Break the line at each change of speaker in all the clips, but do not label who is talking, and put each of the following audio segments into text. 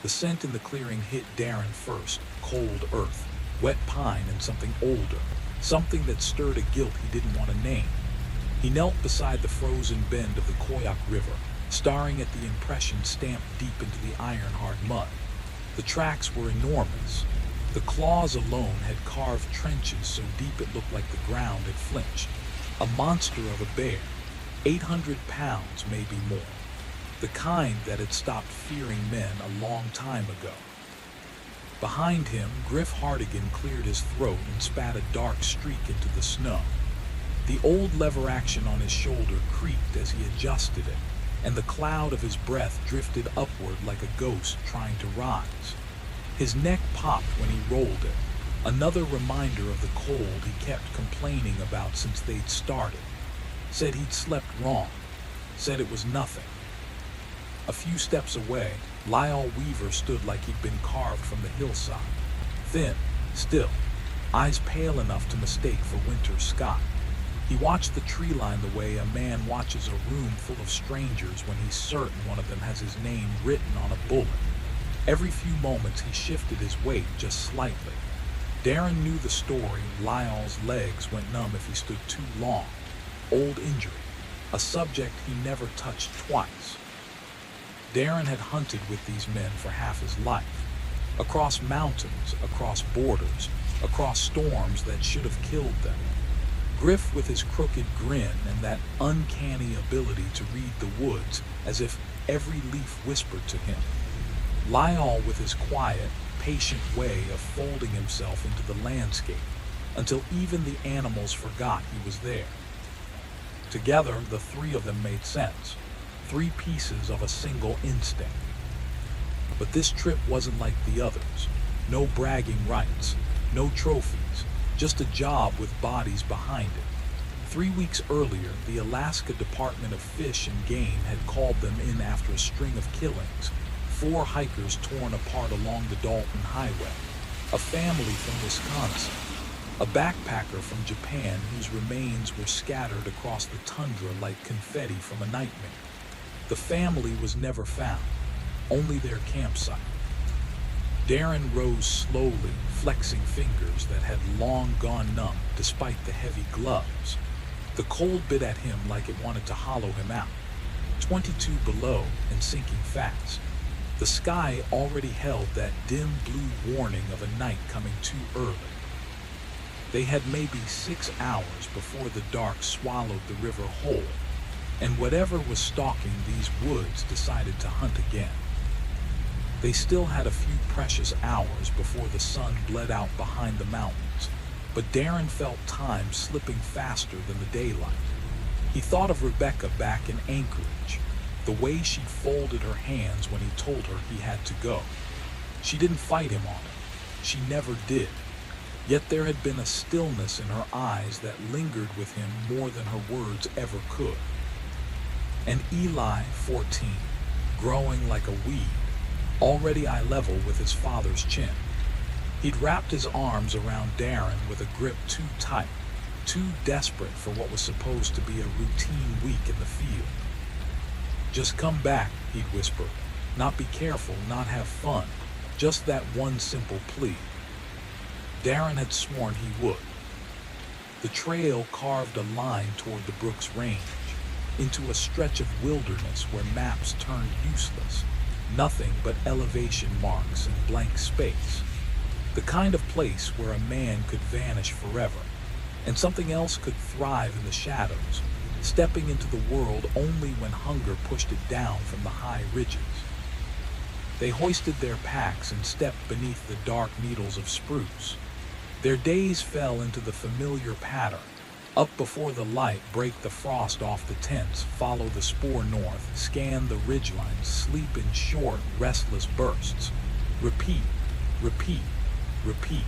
The scent in the clearing hit Darren first, cold earth, wet pine and something older, something that stirred a guilt he didn't want to name. He knelt beside the frozen bend of the Koyak River, staring at the impression stamped deep into the iron-hard mud. The tracks were enormous. The claws alone had carved trenches so deep it looked like the ground had flinched. A monster of a bear, 800 pounds, maybe more. The kind that had stopped fearing men a long time ago. Behind him, Griff Hardigan cleared his throat and spat a dark streak into the snow. The old lever action on his shoulder creaked as he adjusted it, and the cloud of his breath drifted upward like a ghost trying to rise. His neck popped when he rolled it, another reminder of the cold he kept complaining about since they'd started. Said he'd slept wrong, said it was nothing. A few steps away, Lyle Weaver stood like he'd been carved from the hillside. Thin, still, eyes pale enough to mistake for winter sky. He watched the tree line the way a man watches a room full of strangers when he's certain one of them has his name written on a bullet. Every few moments he shifted his weight just slightly. Darren knew the story. Lyle's legs went numb if he stood too long. Old injury, a subject he never touched twice. Darren had hunted with these men for half his life. Across mountains, across borders, across storms that should have killed them. Griff with his crooked grin and that uncanny ability to read the woods as if every leaf whispered to him. Lyle with his quiet, patient way of folding himself into the landscape until even the animals forgot he was there. Together, the three of them made sense. Three pieces of a single instinct. But this trip wasn't like the others. No bragging rights, no trophies. Just a job with bodies behind it. 3 weeks earlier, the Alaska Department of Fish and Game had called them in after a string of killings. 4 hikers torn apart along the Dalton Highway. A family from Wisconsin. A backpacker from Japan whose remains were scattered across the tundra like confetti from a nightmare. The family was never found, only their campsite. Darren rose slowly, flexing fingers that had long gone numb despite the heavy gloves. The cold bit at him like it wanted to hollow him out. 22 below and sinking fast. The sky already held that dim blue warning of a night coming too early. They had maybe 6 hours before the dark swallowed the river whole, and whatever was stalking these woods decided to hunt again. They still had a few precious hours before the sun bled out behind the mountains, but Darren felt time slipping faster than the daylight. He thought of Rebecca back in Anchorage, the way she'd folded her hands when he told her he had to go. She didn't fight him on it. She never did. Yet there had been a stillness in her eyes that lingered with him more than her words ever could. And Eli, 14, growing like a weed, already eye level with his father's chin. He'd wrapped his arms around Darren with a grip too tight, too desperate for what was supposed to be a routine week in the field. Just come back, he'd whispered. Not be careful, not have fun. Just that one simple plea. Darren had sworn he would. The trail carved a line toward the Brooks Range, into a stretch of wilderness where maps turned useless. Nothing but elevation marks and blank space. The kind of place where a man could vanish forever, and something else could thrive in the shadows, stepping into the world only when hunger pushed it down from the high ridges. They hoisted their packs and stepped beneath the dark needles of spruce. Their days fell into the familiar pattern. Up before the light, break the frost off the tents, follow the spoor north, scan the ridgelines, sleep in short, restless bursts. Repeat, repeat, repeat.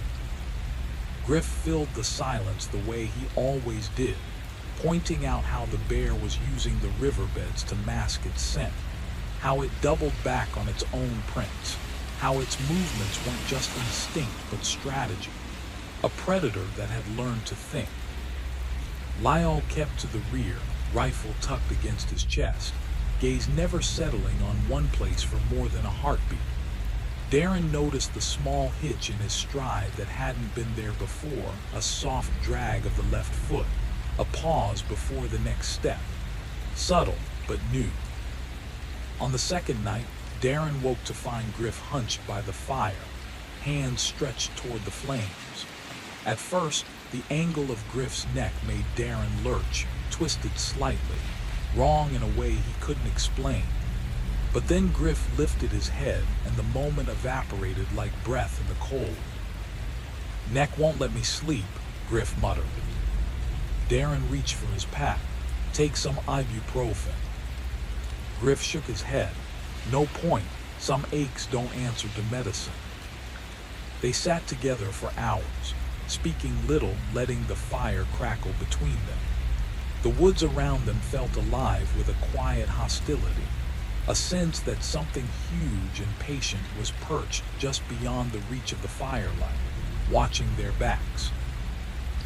Griff filled the silence the way he always did, pointing out how the bear was using the riverbeds to mask its scent, how it doubled back on its own prints, how its movements weren't just instinct but strategy, a predator that had learned to think. Lyle kept to the rear, rifle tucked against his chest, gaze never settling on one place for more than a heartbeat. Darren noticed the small hitch in his stride that hadn't been there before, a soft drag of the left foot, a pause before the next step. Subtle, but new. On the second night, Darren woke to find Griff hunched by the fire, hands stretched toward the flames. At first, the angle of Griff's neck made Darren lurch, twisted slightly, wrong in a way he couldn't explain. But then Griff lifted his head, and the moment evaporated like breath in the cold. "Neck won't let me sleep," Griff muttered. Darren reached for his pack. "Take some ibuprofen." Griff shook his head. "No point. Some aches don't answer to medicine." They sat together for hours, speaking little, letting the fire crackle between them. The woods around them felt alive with a quiet hostility, a sense that something huge and patient was perched just beyond the reach of the firelight, watching their backs.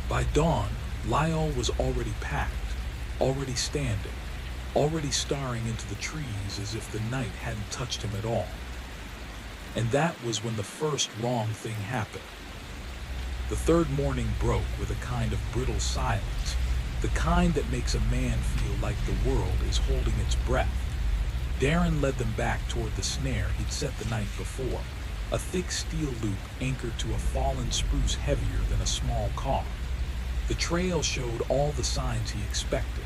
By dawn, Lyle was already packed, already standing, already staring into the trees as if the night hadn't touched him at all. And that was when the first wrong thing happened. The third morning broke with a kind of brittle silence, the kind that makes a man feel like the world is holding its breath. Darren led them back toward the snare he'd set the night before, a thick steel loop anchored to a fallen spruce heavier than a small car. The trail showed all the signs he expected.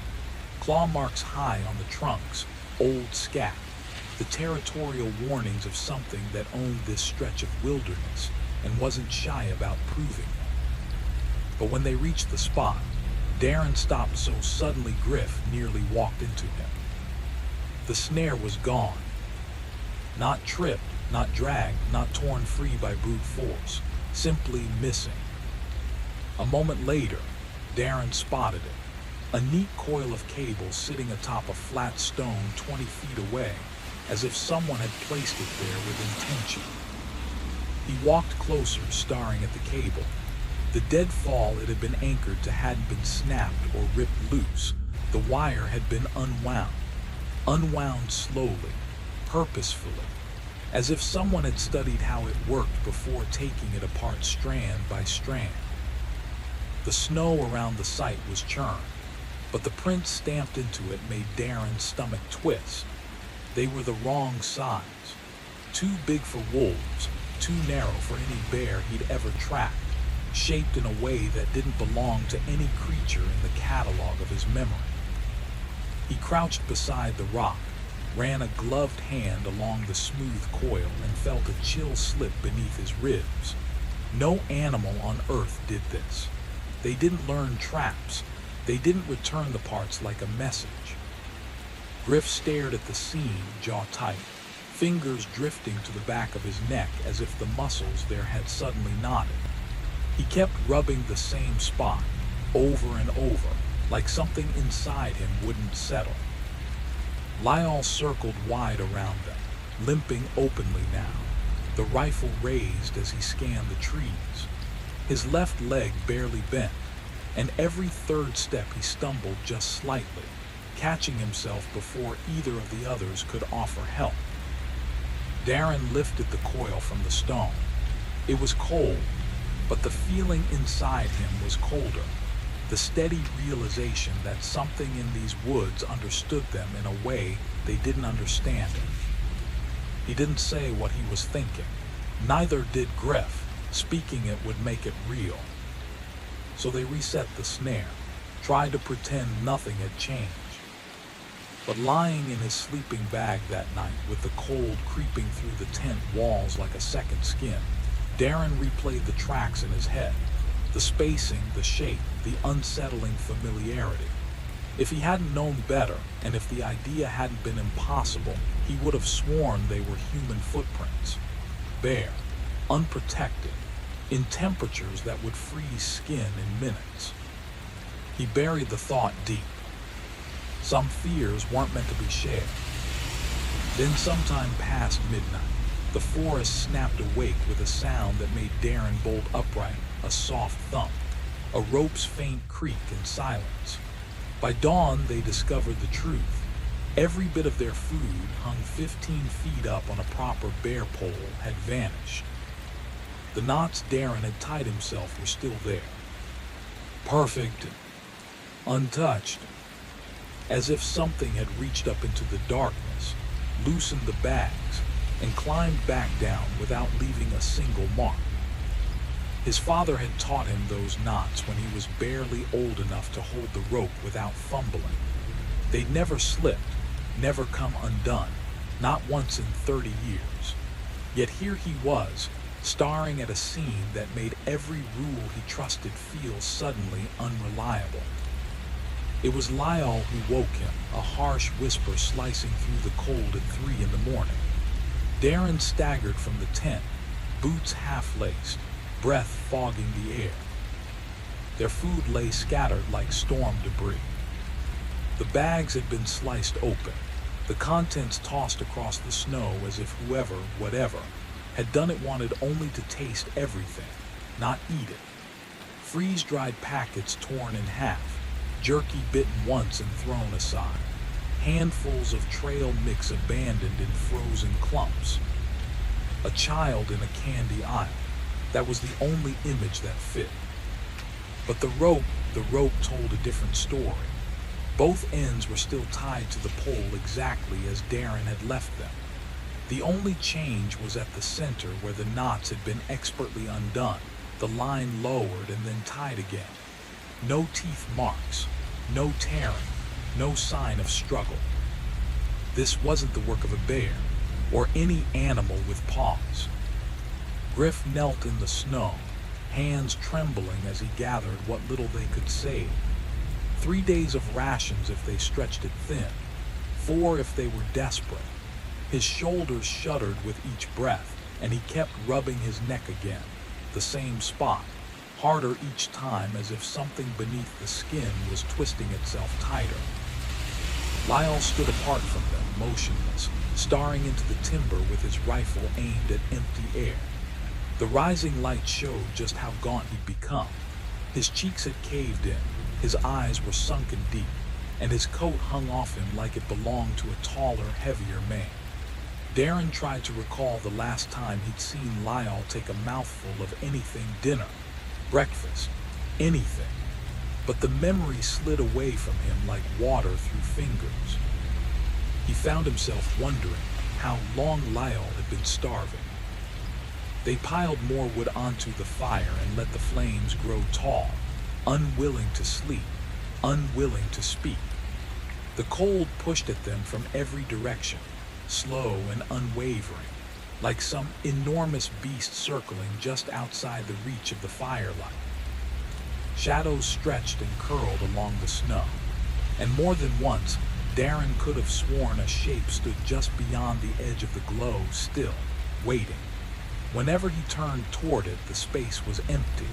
Claw marks high on the trunks, old scat, the territorial warnings of something that owned this stretch of wilderness and wasn't shy about proving them. But when they reached the spot, Darren stopped so suddenly Griff nearly walked into him. The snare was gone. Not tripped, not dragged, not torn free by brute force, simply missing. A moment later, Darren spotted it. A neat coil of cable sitting atop a flat stone 20 feet away, as if someone had placed it there with intention. He walked closer, staring at the cable. The deadfall it had been anchored to hadn't been snapped or ripped loose. The wire had been unwound slowly, purposefully, as if someone had studied how it worked before taking it apart strand by strand. The snow around the site was churned, but the prints stamped into it made Darren's stomach twist. They were the wrong size. Too big for wolves, too narrow for any bear he'd ever tracked, shaped in a way that didn't belong to any creature in the catalog of his memory. He crouched beside the rock, ran a gloved hand along the smooth coil, and felt a chill slip beneath his ribs. No animal on Earth did this. They didn't learn traps. They didn't return the parts like a message. Griff stared at the seam, jaw tight, fingers drifting to the back of his neck as if the muscles there had suddenly knotted. He kept rubbing the same spot, over and over, like something inside him wouldn't settle. Lyle circled wide around them, limping openly now, the rifle raised as he scanned the trees. His left leg barely bent, and every third step he stumbled just slightly, catching himself before either of the others could offer help. Darren lifted the coil from the stone. It was cold, but the feeling inside him was colder, the steady realization that something in these woods understood them in a way they didn't understand it. He didn't say what he was thinking. Neither did Griff. Speaking it would make it real. So they reset the snare, tried to pretend nothing had changed. But lying in his sleeping bag that night with the cold creeping through the tent walls like a second skin, Darren replayed the tracks in his head, the spacing, the shape, the unsettling familiarity. If he hadn't known better, and if the idea hadn't been impossible, he would have sworn they were human footprints. Bare, unprotected, in temperatures that would freeze skin in minutes. He buried the thought deep. Some fears weren't meant to be shared. Then sometime past midnight, the forest snapped awake with a sound that made Darren bolt upright, a soft thump, a rope's faint creak in silence. By dawn, they discovered the truth. Every bit of their food, hung 15 feet up on a proper bear pole, had vanished. The knots Darren had tied himself were still there, perfect, untouched, as if something had reached up into the darkness, loosened the bags, and climbed back down without leaving a single mark. His father had taught him those knots when he was barely old enough to hold the rope without fumbling. They'd never slipped, never come undone, not once in 30 years. Yet here he was, starring at a scene that made every rule he trusted feel suddenly unreliable. It was Lyle who woke him, a harsh whisper slicing through the cold at 3 in the morning. Darren staggered from the tent, boots half-laced, breath fogging the air. Their food lay scattered like storm debris. The bags had been sliced open, the contents tossed across the snow as if whoever, whatever, had done it wanted only to taste everything, not eat it. Freeze-dried packets torn in half, jerky bitten once and thrown aside, handfuls of trail mix abandoned in frozen clumps. A child in a candy aisle. That was the only image that fit. But the rope told a different story. Both ends were still tied to the pole exactly as Darren had left them. The only change was at the center where the knots had been expertly undone, the line lowered and then tied again. No teeth marks, no tearing, no sign of struggle. This wasn't the work of a bear, or any animal with paws. Griff knelt in the snow, hands trembling as he gathered what little they could save. 3 days of rations if they stretched it thin, 4 if they were desperate. His shoulders shuddered with each breath, and he kept rubbing his neck again, the same spot, harder each time as if something beneath the skin was twisting itself tighter. Lyle stood apart from them, motionless, staring into the timber with his rifle aimed at empty air. The rising light showed just how gaunt he'd become. His cheeks had caved in, his eyes were sunken deep, and his coat hung off him like it belonged to a taller, heavier man. Darren tried to recall the last time he'd seen Lyle take a mouthful of anything, dinner, breakfast, anything. But the memory slid away from him like water through fingers. He found himself wondering how long Lyle had been starving. They piled more wood onto the fire and let the flames grow tall, unwilling to sleep, unwilling to speak. The cold pushed at them from every direction, slow and unwavering, like some enormous beast circling just outside the reach of the firelight. Shadows stretched and curled along the snow, and more than once, Darren could have sworn a shape stood just beyond the edge of the glow, still, waiting. Whenever he turned toward it, the space was empty.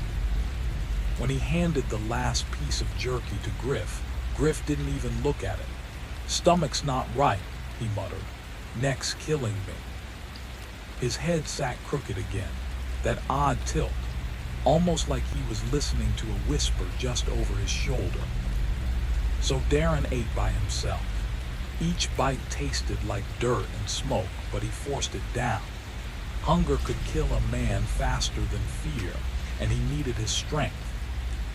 When he handed the last piece of jerky to Griff, Griff didn't even look at it. "Stomach's not right," he muttered. "Neck's killing me." His head sat crooked again, that odd tilt, almost like he was listening to a whisper just over his shoulder. So Darren ate by himself. Each bite tasted like dirt and smoke, but he forced it down. Hunger could kill a man faster than fear, and he needed his strength.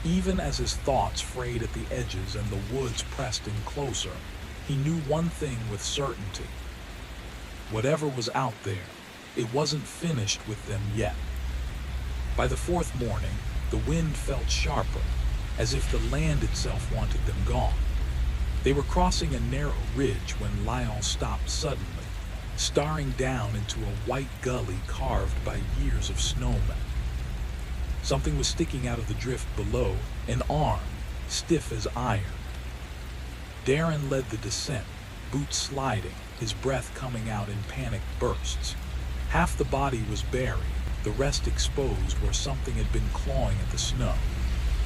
Even as his thoughts frayed at the edges and the woods pressed in closer, he knew one thing with certainty. Whatever was out there, it wasn't finished with them yet. By the 4th morning, the wind felt sharper, as if the land itself wanted them gone. They were crossing a narrow ridge when Lyle stopped suddenly, staring down into a white gully carved by years of snowmen. Something was sticking out of the drift below, an arm, stiff as iron. Darren led the descent, boots sliding, his breath coming out in panicked bursts. Half the body was buried, the rest exposed where something had been clawing at the snow.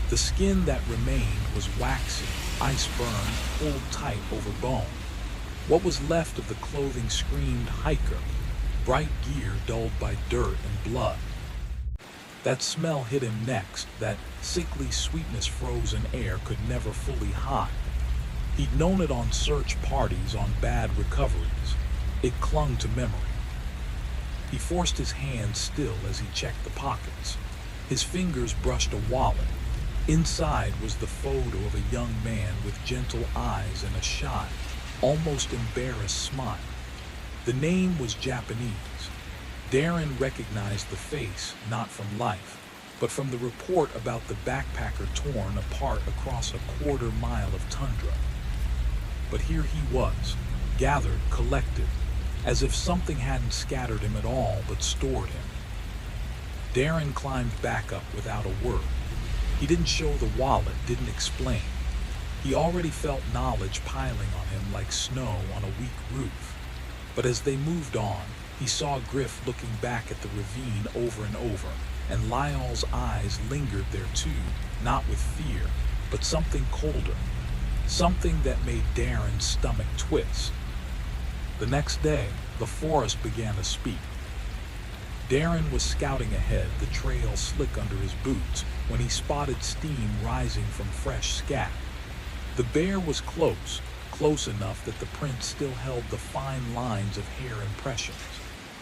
The skin that remained was waxy, ice-burned, pulled tight over bone. What was left of the clothing screamed hiker, bright gear dulled by dirt and blood. That smell hit him next, that sickly sweetness frozen air could never fully hide. He'd known it on search parties on bad recoveries. It clung to memory. He forced his hands still as he checked the pockets. His fingers brushed a wallet. Inside was the photo of a young man with gentle eyes and a shy, almost embarrassed smile. The name was Japanese. Darren recognized the face not from life, but from the report about the backpacker torn apart across a quarter-mile of tundra. But here he was, gathered, collected, as if something hadn't scattered him at all but stored him. Darren climbed back up without a word. He didn't show the wallet, didn't explain. He already felt knowledge piling on him like snow on a weak roof. But as they moved on, he saw Griff looking back at the ravine over and over, and Lyall's eyes lingered there too, not with fear, but something colder, something that made Darren's stomach twist. The next day, the forest began to speak. Darren was scouting ahead, the trail slick under his boots, when he spotted steam rising from fresh scat. The bear was close, close enough that the print still held the fine lines of hair impressions.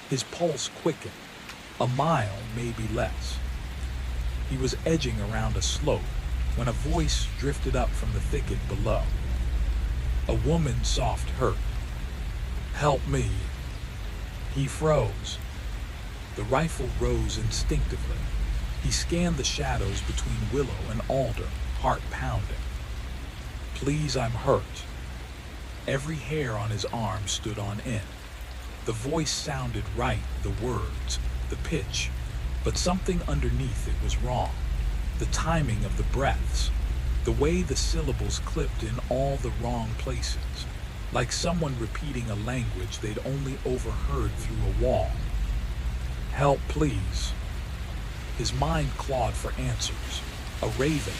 His pulse quickened. A mile, maybe less. He was edging around a slope when a voice drifted up from the thicket below. A woman's soft hurt. "Help me." He froze. The rifle rose instinctively. He scanned the shadows between willow and alder, heart pounding. "Please, I'm hurt." Every hair on his arm stood on end. The voice sounded right, the words, the pitch, but something underneath it was wrong. The timing of the breaths, the way the syllables clipped in all the wrong places, like someone repeating a language they'd only overheard through a wall. "Help, please." His mind clawed for answers. A raven,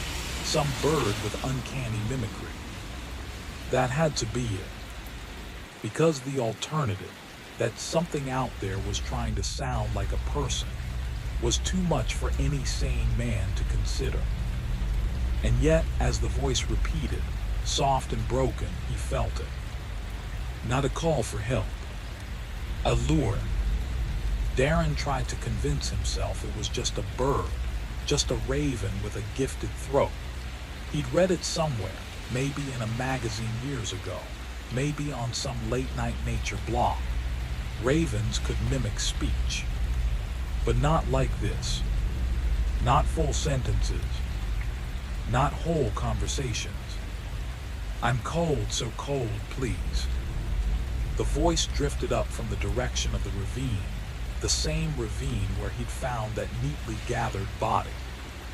some bird with uncanny mimicry. That had to be it. Because the alternative, that something out there was trying to sound like a person, was too much for any sane man to consider. And yet, as the voice repeated, soft and broken, he felt it. Not a call for help. A lure. Darren tried to convince himself it was just a bird, just a raven with a gifted throat. He'd read it somewhere, maybe in a magazine years ago, maybe on some late-night nature blog. Ravens could mimic speech, but not like this. Not full sentences, not whole conversations. "I'm cold, so cold, please." The voice drifted up from the direction of the ravine, the same ravine where he'd found that neatly gathered body.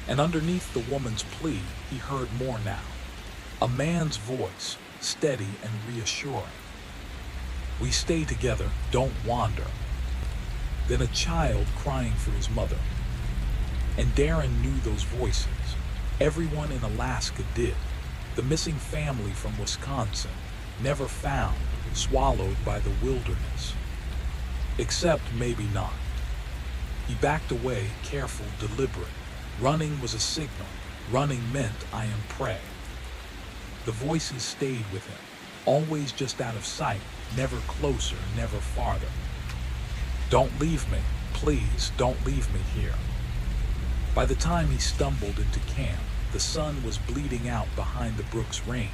And underneath the woman's plea, he heard more now. A man's voice, steady and reassuring. "We stay together, don't wander." Then a child crying for his mother. And Darren knew those voices. Everyone in Alaska did. The missing family from Wisconsin, never found, swallowed by the wilderness. Except maybe not. He backed away, careful, deliberate. Running was a signal. Running meant I am prey. The voices stayed with him, always just out of sight, never closer, never farther. "Don't leave me. Please, don't leave me here." By the time he stumbled into camp, the sun was bleeding out behind the brook's range.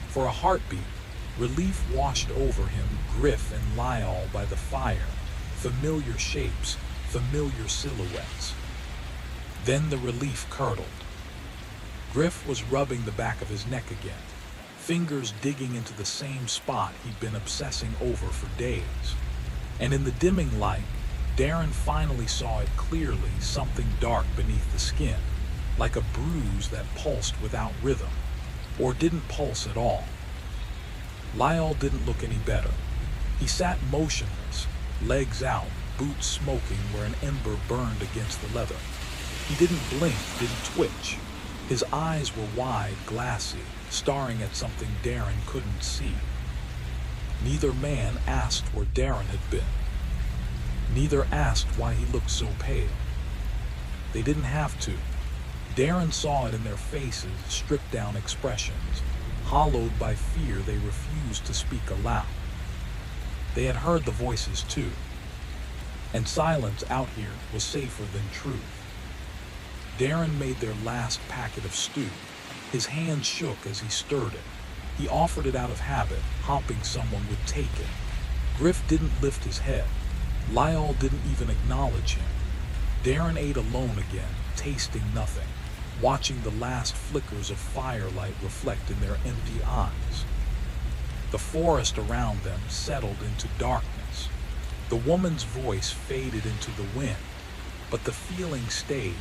For a heartbeat, relief washed over him, Griff and Lyall by the fire, familiar shapes, familiar silhouettes. Then the relief curdled. Griff was rubbing the back of his neck again, fingers digging into the same spot he'd been obsessing over for days. And in the dimming light, Darren finally saw it clearly, something dark beneath the skin, like a bruise that pulsed without rhythm, or didn't pulse at all. Lyall didn't look any better. He sat motionless, legs out, boots smoking where an ember burned against the leather. He didn't blink, didn't twitch. His eyes were wide, glassy, staring at something Darren couldn't see. Neither man asked where Darren had been. Neither asked why he looked so pale. They didn't have to. Darren saw it in their faces, stripped-down expressions, Hollowed by fear, they refused to speak aloud. They had heard the voices too, and silence out here was safer than truth. Darren made their last packet of stew. His hand shook as he stirred it. He offered it out of habit, hoping someone would take it. Griff didn't lift his head. Lyle didn't even acknowledge him. Darren ate alone again, tasting nothing, watching the last flickers of firelight reflect in their empty eyes. The forest around them settled into darkness. The woman's voice faded into the wind, but the feeling stayed,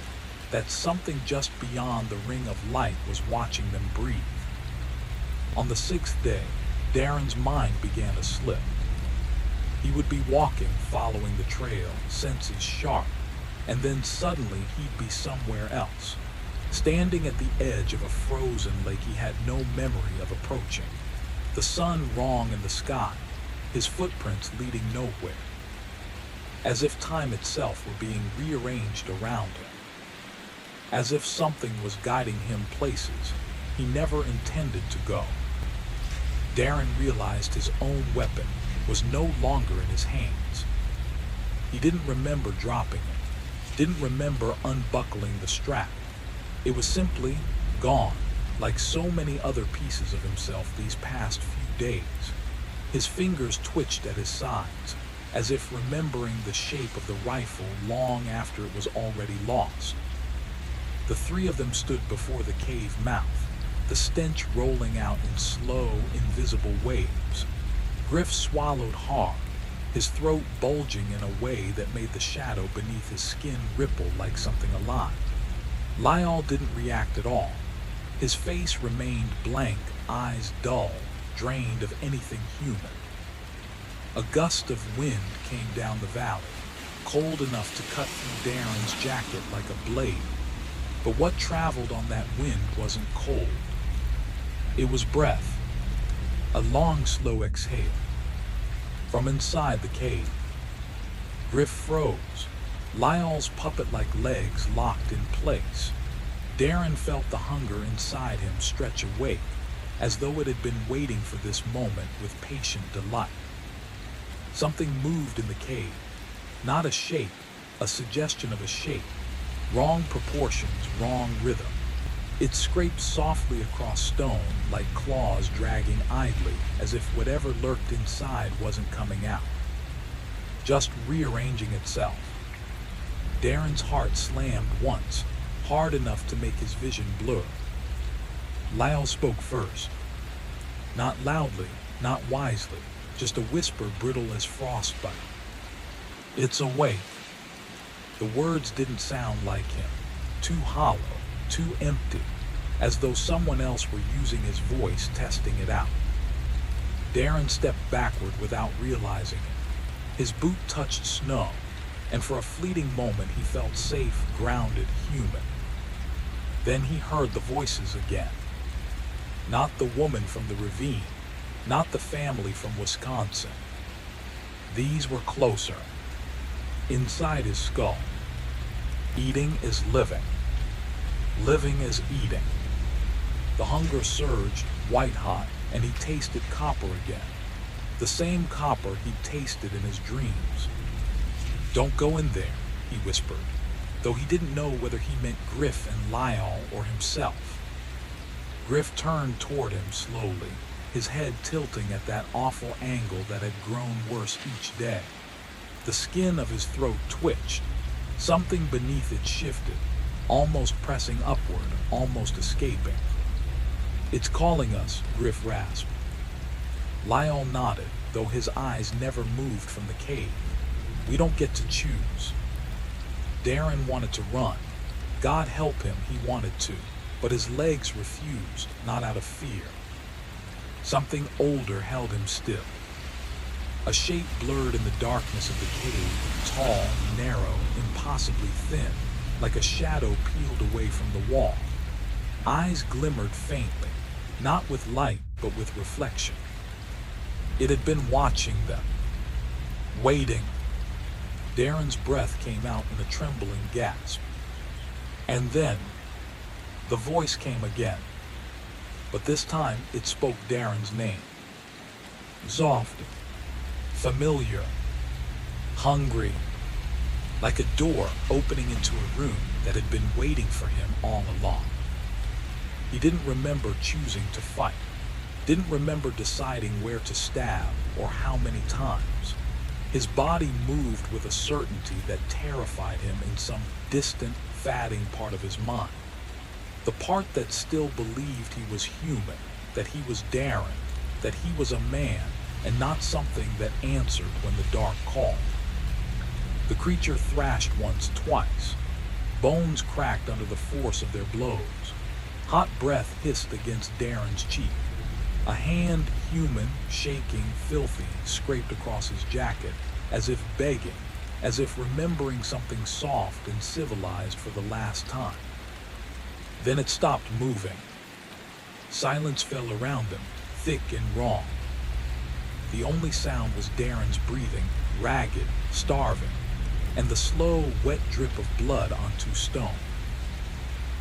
that something just beyond the ring of light was watching them breathe. On the 6th day, Darren's mind began to slip. He would be walking, following the trail, senses sharp, and then suddenly he'd be somewhere else, standing at the edge of a frozen lake he had no memory of approaching. The sun wrong in the sky, his footprints leading nowhere, as if time itself were being rearranged around him, as if something was guiding him places he never intended to go. Darren realized his own weapon was no longer in his hands. He didn't remember dropping it, didn't remember unbuckling the strap. It was simply gone, like so many other pieces of himself these past few days. His fingers twitched at his sides, as if remembering the shape of the rifle long after it was already lost. The three of them stood before the cave mouth, the stench rolling out in slow, invisible waves. Griff swallowed hard, his throat bulging in a way that made the shadow beneath his skin ripple like something alive. Lyle didn't react at all. His face remained blank, eyes dull, drained of anything human. A gust of wind came down the valley, cold enough to cut through Darren's jacket like a blade. But what traveled on that wind wasn't cold. It was breath, a long, slow exhale. From inside the cave, Griff froze, Lyle's puppet-like legs locked in place. Darren felt the hunger inside him stretch awake, as though it had been waiting for this moment with patient delight. Something moved in the cave, not a shape, a suggestion of a shape. Wrong proportions, wrong rhythm. It scraped softly across stone like claws dragging idly, as if whatever lurked inside wasn't coming out, just rearranging itself. Darren's heart slammed once, hard enough to make his vision blur. Lyle spoke first. Not loudly, not wisely, just a whisper brittle as frostbite. "It's awake." The words didn't sound like him, too hollow, too empty, as though someone else were using his voice, testing it out. Darren stepped backward without realizing it. His boot touched snow, and for a fleeting moment he felt safe, grounded, human. Then he heard the voices again. Not the woman from the ravine, not the family from Wisconsin. These were closer, inside his skull. Eating is living. Living is eating. The hunger surged, white hot, and he tasted copper again. The same copper he'd tasted in his dreams. "Don't go in there," he whispered, though he didn't know whether he meant Griff and Lyle or himself. Griff turned toward him slowly, his head tilting at that awful angle that had grown worse each day. The skin of his throat twitched. Something beneath it shifted, almost pressing upward, almost escaping. "It's calling us," Griff rasped. Lyle nodded, though his eyes never moved from the cave. "We don't get to choose." Darren wanted to run. God help him, he wanted to, but his legs refused, not out of fear. Something older held him still. A shape blurred in the darkness of the cave, tall, narrow, impossibly thin, like a shadow peeled away from the wall. Eyes glimmered faintly, not with light, but with reflection. It had been watching them, waiting. Darren's breath came out in a trembling gasp. And then, the voice came again. but this time it spoke Darren's name. Soft, familiar, hungry, like a door opening into a room that had been waiting for him all along. He didn't remember choosing to fight, didn't remember deciding where to stab or how many times. His body moved with a certainty that terrified him in some distant, fatting part of his mind. The part that still believed he was human, that he was Darren, that he was a man and not something that answered when the dark called. The creature thrashed once, twice. Bones cracked under the force of their blows. Hot breath hissed against Darren's cheek. A hand, human, shaking, filthy, scraped across his jacket, as if begging, as if remembering something soft and civilized for the last time. Then it stopped moving. Silence fell around them, thick and wrong. The only sound was Darren's breathing, ragged, starving, and the slow, wet drip of blood onto stone.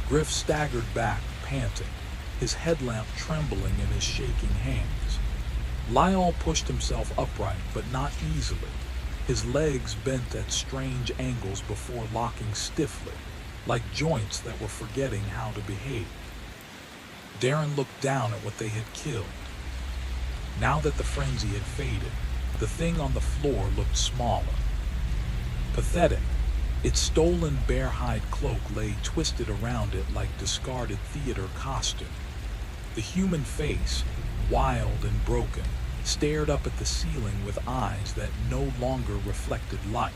Griff staggered back, panting, his headlamp trembling in his shaking hands. Lyle pushed himself upright, but not easily. His legs bent at strange angles before locking stiffly, like joints that were forgetting how to behave. Darren looked down at what they had killed. Now that the frenzy had faded, the thing on the floor looked smaller. Pathetic. Its stolen bear-hide cloak lay twisted around it like discarded theater costume. The human face, wild and broken, stared up at the ceiling with eyes that no longer reflected light.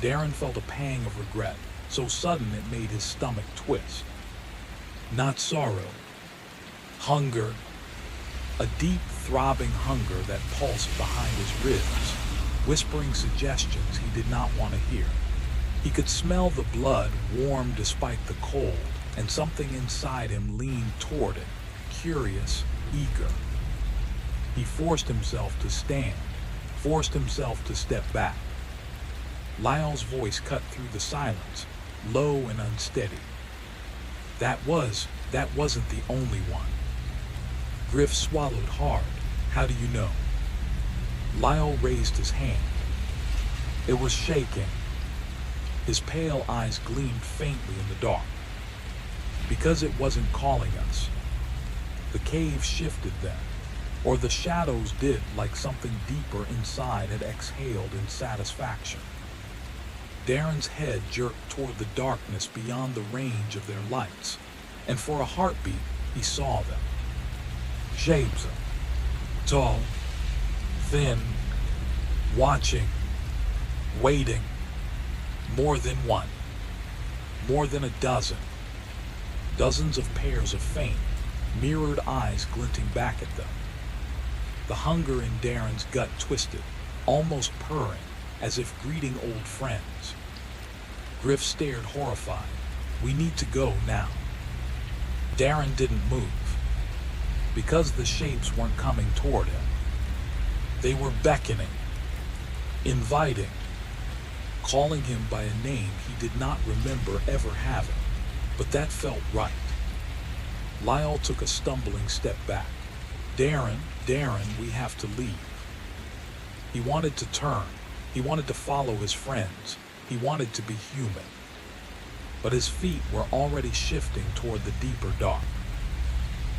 Darren felt a pang of regret, so sudden it made his stomach twist. Not sorrow. Hunger. A deep, throbbing hunger that pulsed behind his ribs, whispering suggestions he did not want to hear. He could smell the blood, warm despite the cold, and something inside him leaned toward it, curious, eager. He forced himself to stand, forced himself to step back. Lyle's voice cut through the silence, low and unsteady. That wasn't the only one. Griff swallowed hard. How do you know? Lyle raised his hand. It was shaking. His pale eyes gleamed faintly in the dark. Because it wasn't calling us. The cave shifted then, or the shadows did, like something deeper inside had exhaled in satisfaction. Darren's head jerked toward the darkness beyond the range of their lights, and for a heartbeat he saw them. Shapes, tall, thin, watching, waiting. More than one, more than a dozen. Dozens of pairs of faint, mirrored eyes glinting back at them. The hunger in Darren's gut twisted, almost purring, as if greeting old friends. Griff stared horrified. We need to go now. Darren didn't move. Because the shapes weren't coming toward him. They were beckoning, inviting, calling him by a name he did not remember ever having, but that felt right. Lyle took a stumbling step back. Darren, we have to leave. He wanted to turn. He wanted to follow his friends. He wanted to be human. But his feet were already shifting toward the deeper dark.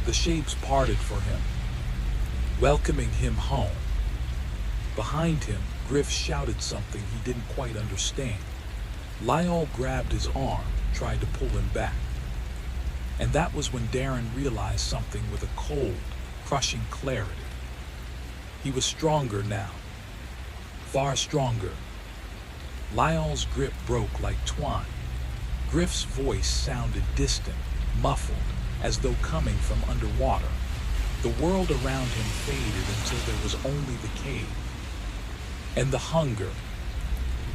The shapes parted for him, welcoming him home. Behind him, Griff shouted something he didn't quite understand. Lyle grabbed his arm, tried to pull him back. And that was when Darren realized something with a cold, crushing clarity. He was stronger now. Far stronger. Lyle's grip broke like twine. Griff's voice sounded distant, muffled, as though coming from underwater. The world around him faded until there was only the cave. And the hunger,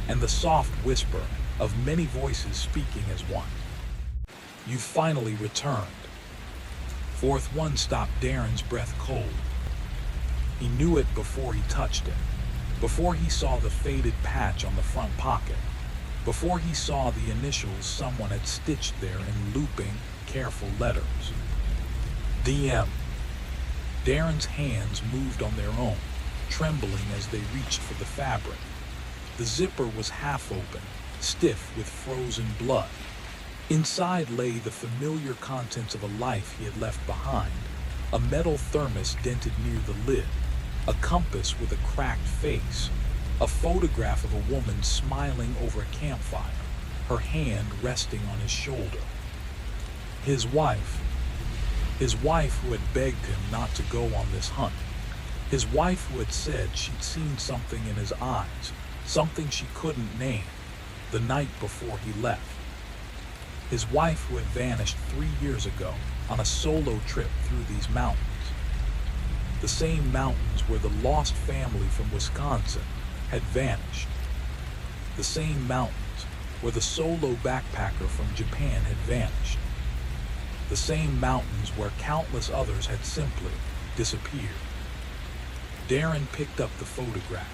and the soft whisper of many voices speaking as one. You finally returned. Fourth one stopped Darren's breath cold. He knew it before he touched it, before he saw the faded patch on the front pocket, before he saw the initials someone had stitched there in looping, careful letters. DM. Darren's hands moved on their own, trembling as they reached for the fabric. The zipper was half open, stiff with frozen blood. Inside lay the familiar contents of a life he had left behind: a metal thermos dented near the lid, a compass with a cracked face, a photograph of a woman smiling over a campfire, her hand resting on his shoulder. His wife who had begged him not to go on this hunt. His wife who had said she'd seen something in his eyes, something she couldn't name, the night before he left. His wife who had vanished 3 years ago on a solo trip through these mountains. The same mountains where the lost family from Wisconsin had vanished. The same mountains where the solo backpacker from Japan had vanished. The same mountains where countless others had simply disappeared. Darren picked up the photograph.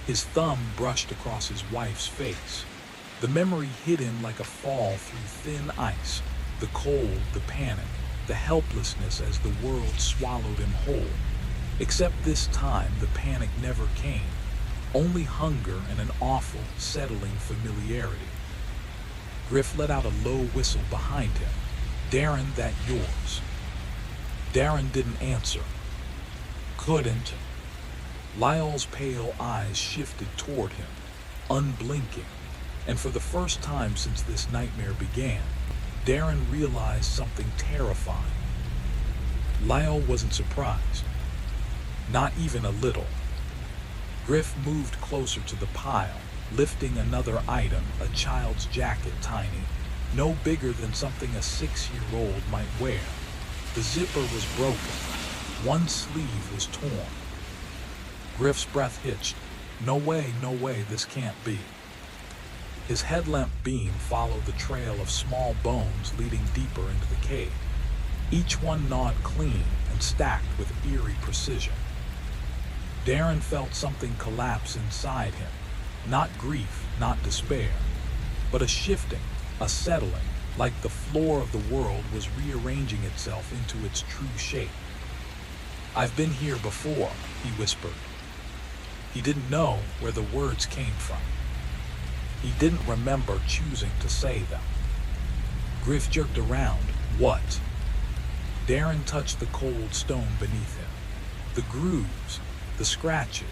His thumb brushed across his wife's face. The memory hit him like a fall through thin ice, the cold, the panic, the helplessness as the world swallowed him whole. Except this time the panic never came, only hunger and an awful, settling familiarity. Griff let out a low whistle behind him. Darren, that yours? Darren didn't answer. Couldn't. Lyle's pale eyes shifted toward him, unblinking, and for the first time since this nightmare began, Darren realized something terrifying. Lyle wasn't surprised. Not even a little. Griff moved closer to the pile, lifting another item, a child's jacket, tiny, no bigger than something a 6-year-old might wear. The zipper was broken. One sleeve was torn. Griff's breath hitched. No way, this can't be. His headlamp beam followed the trail of small bones leading deeper into the cave, each one gnawed clean and stacked with eerie precision. Darren felt something collapse inside him, not grief, not despair, but a shifting, a settling, like the floor of the world was rearranging itself into its true shape. I've been here before, he whispered. He didn't know where the words came from. He didn't remember choosing to say them. Griff jerked around. What? Darren touched the cold stone beneath him. The grooves, the scratches,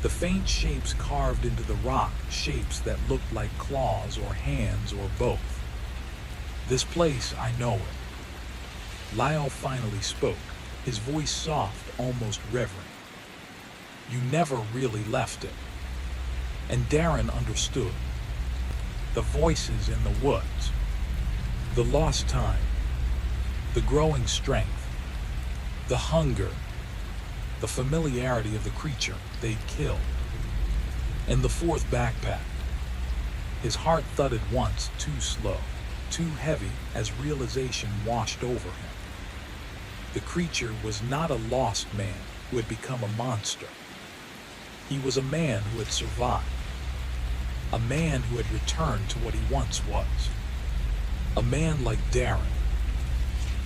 the faint shapes carved into the rock, shapes that looked like claws or hands or both. This place, I know it. Lyle finally spoke, his voice soft, almost reverent. You never really left it. And Darren understood. The voices in the woods, the lost time, the growing strength, the hunger, the familiarity of the creature they'd killed, and the fourth backpack. His heart thudded once, too slow, too heavy as realization washed over him. The creature was not a lost man who had become a monster. He was a man who had survived. A man who had returned to what he once was. A man like Darren.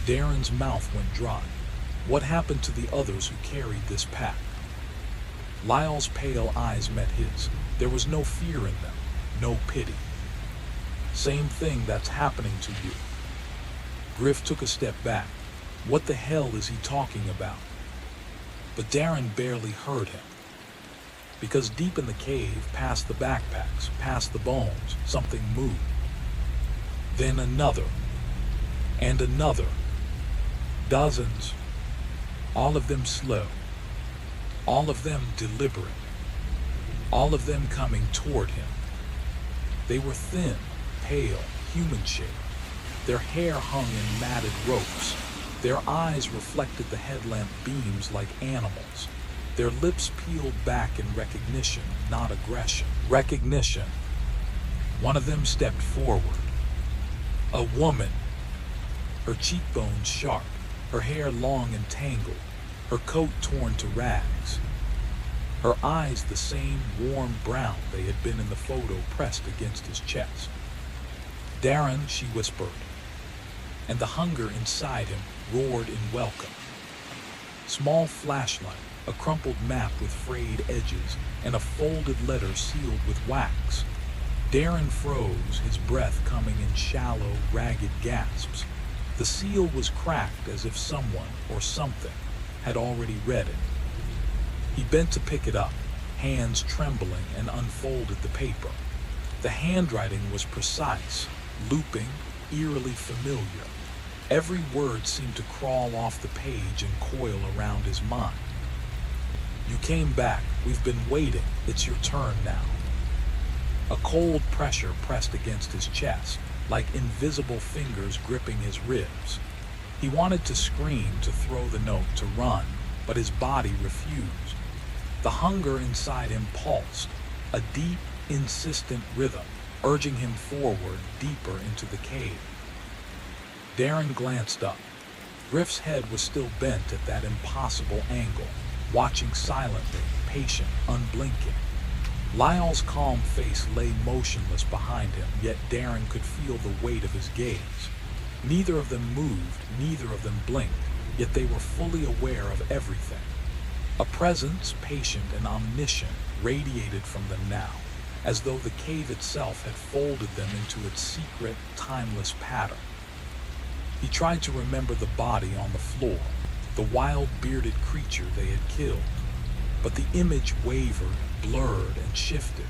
Darren's mouth went dry. What happened to the others who carried this pack? Lyle's pale eyes met his. There was no fear in them, no pity. Same thing that's happening to you. Griff took a step back. What the hell is he talking about? But Darren barely heard him. Because deep in the cave, past the backpacks, past the bones, something moved. Then another, and another. Dozens. All of them slow. All of them deliberate. All of them coming toward him. They were thin, pale, human-shaped. Their hair hung in matted ropes. Their eyes reflected the headlamp beams like animals. Their lips peeled back in recognition, not aggression. Recognition. One of them stepped forward. A woman. Her cheekbones sharp, her hair long and tangled, her coat torn to rags. Her eyes the same warm brown they had been in the photo pressed against his chest. Darren, she whispered. and the hunger inside him roared in welcome. Small flashlight, a crumpled map with frayed edges, and a folded letter sealed with wax. Darren froze, his breath coming in shallow, ragged gasps. The seal was cracked as if someone or something had already read it. He bent to pick it up, hands trembling, and unfolded the paper. The handwriting was precise, looping, eerily familiar. Every word seemed to crawl off the page and coil around his mind. "You came back. We've been waiting. It's your turn now." A cold pressure pressed against his chest, like invisible fingers gripping his ribs. He wanted to scream, to throw the note, to run, but his body refused. The hunger inside him pulsed, a deep, insistent rhythm, urging him forward, deeper into the cave. Darren glanced up. Griff's head was still bent at that impossible angle, watching silently, patient, unblinking. Lyle's calm face lay motionless behind him, yet Darren could feel the weight of his gaze. Neither of them moved, neither of them blinked, yet they were fully aware of everything. A presence, patient and omniscient, radiated from them now, as though the cave itself had folded them into its secret, timeless pattern. He tried to remember the body on the floor, the wild bearded creature they had killed, but the image wavered, blurred, and shifted.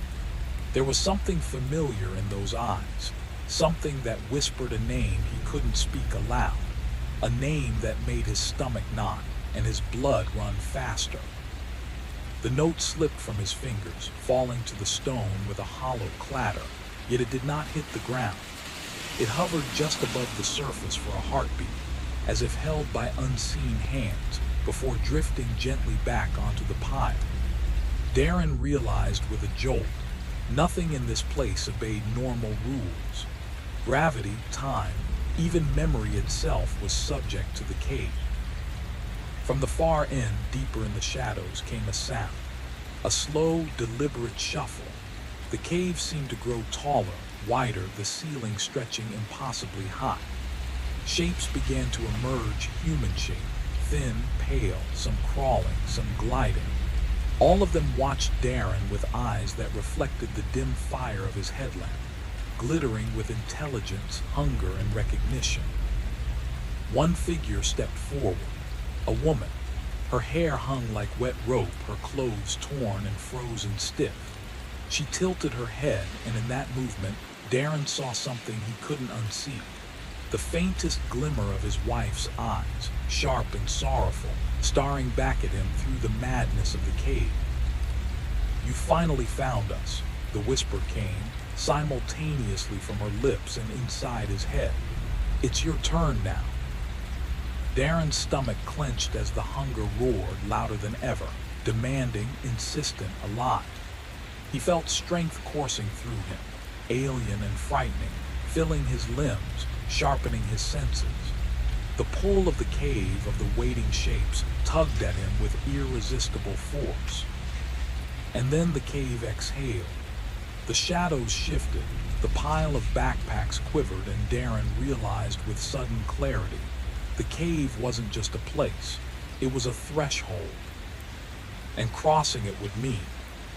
There was something familiar in those eyes, something that whispered a name he couldn't speak aloud, a name that made his stomach knot and his blood run faster. The note slipped from his fingers, falling to the stone with a hollow clatter, yet it did not hit the ground. It hovered just above the surface for a heartbeat, as if held by unseen hands, before drifting gently back onto the pile. Darren realized with a jolt, nothing in this place obeyed normal rules. Gravity, time, even memory itself was subject to the cave. From the far end, deeper in the shadows, came a sound, a slow, deliberate shuffle. The cave seemed to grow taller, wider, the ceiling stretching impossibly high. Shapes began to emerge, human shape, thin, pale, some crawling, some gliding. All of them watched Darren with eyes that reflected the dim fire of his headlamp, glittering with intelligence, hunger, and recognition. One figure stepped forward, a woman. Her hair hung like wet rope, her clothes torn and frozen stiff. She tilted her head, and in that movement, Darren saw something he couldn't unsee. The faintest glimmer of his wife's eyes, sharp and sorrowful, staring back at him through the madness of the cave. "You finally found us," the whisper came, simultaneously from her lips and inside his head. "It's your turn now." Darren's stomach clenched as the hunger roared louder than ever, demanding, insistent, alive. He felt strength coursing through him, alien and frightening, filling his limbs, sharpening his senses. The pull of the cave, of the waiting shapes, tugged at him with irresistible force. And then the cave exhaled. The shadows shifted, the pile of backpacks quivered, and Darren realized with sudden clarity, the cave wasn't just a place, it was a threshold. And crossing it would mean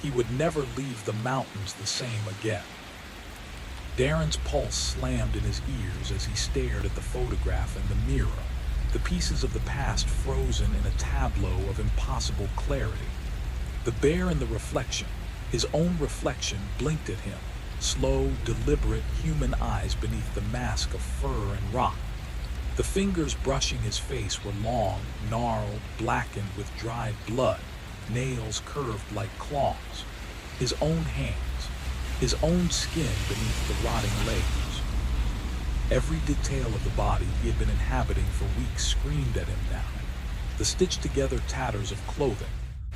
he would never leave the mountains the same again. Darren's pulse slammed in his ears as he stared at the photograph and the mirror, the pieces of the past frozen in a tableau of impossible clarity. The bear in the reflection, his own reflection, blinked at him, slow, deliberate human eyes beneath the mask of fur and rock. The fingers brushing his face were long, gnarled, blackened with dried blood, nails curved like claws. His own hands, his own skin beneath the rotting layers. Every detail of the body he had been inhabiting for weeks screamed at him now. The stitched-together tatters of clothing,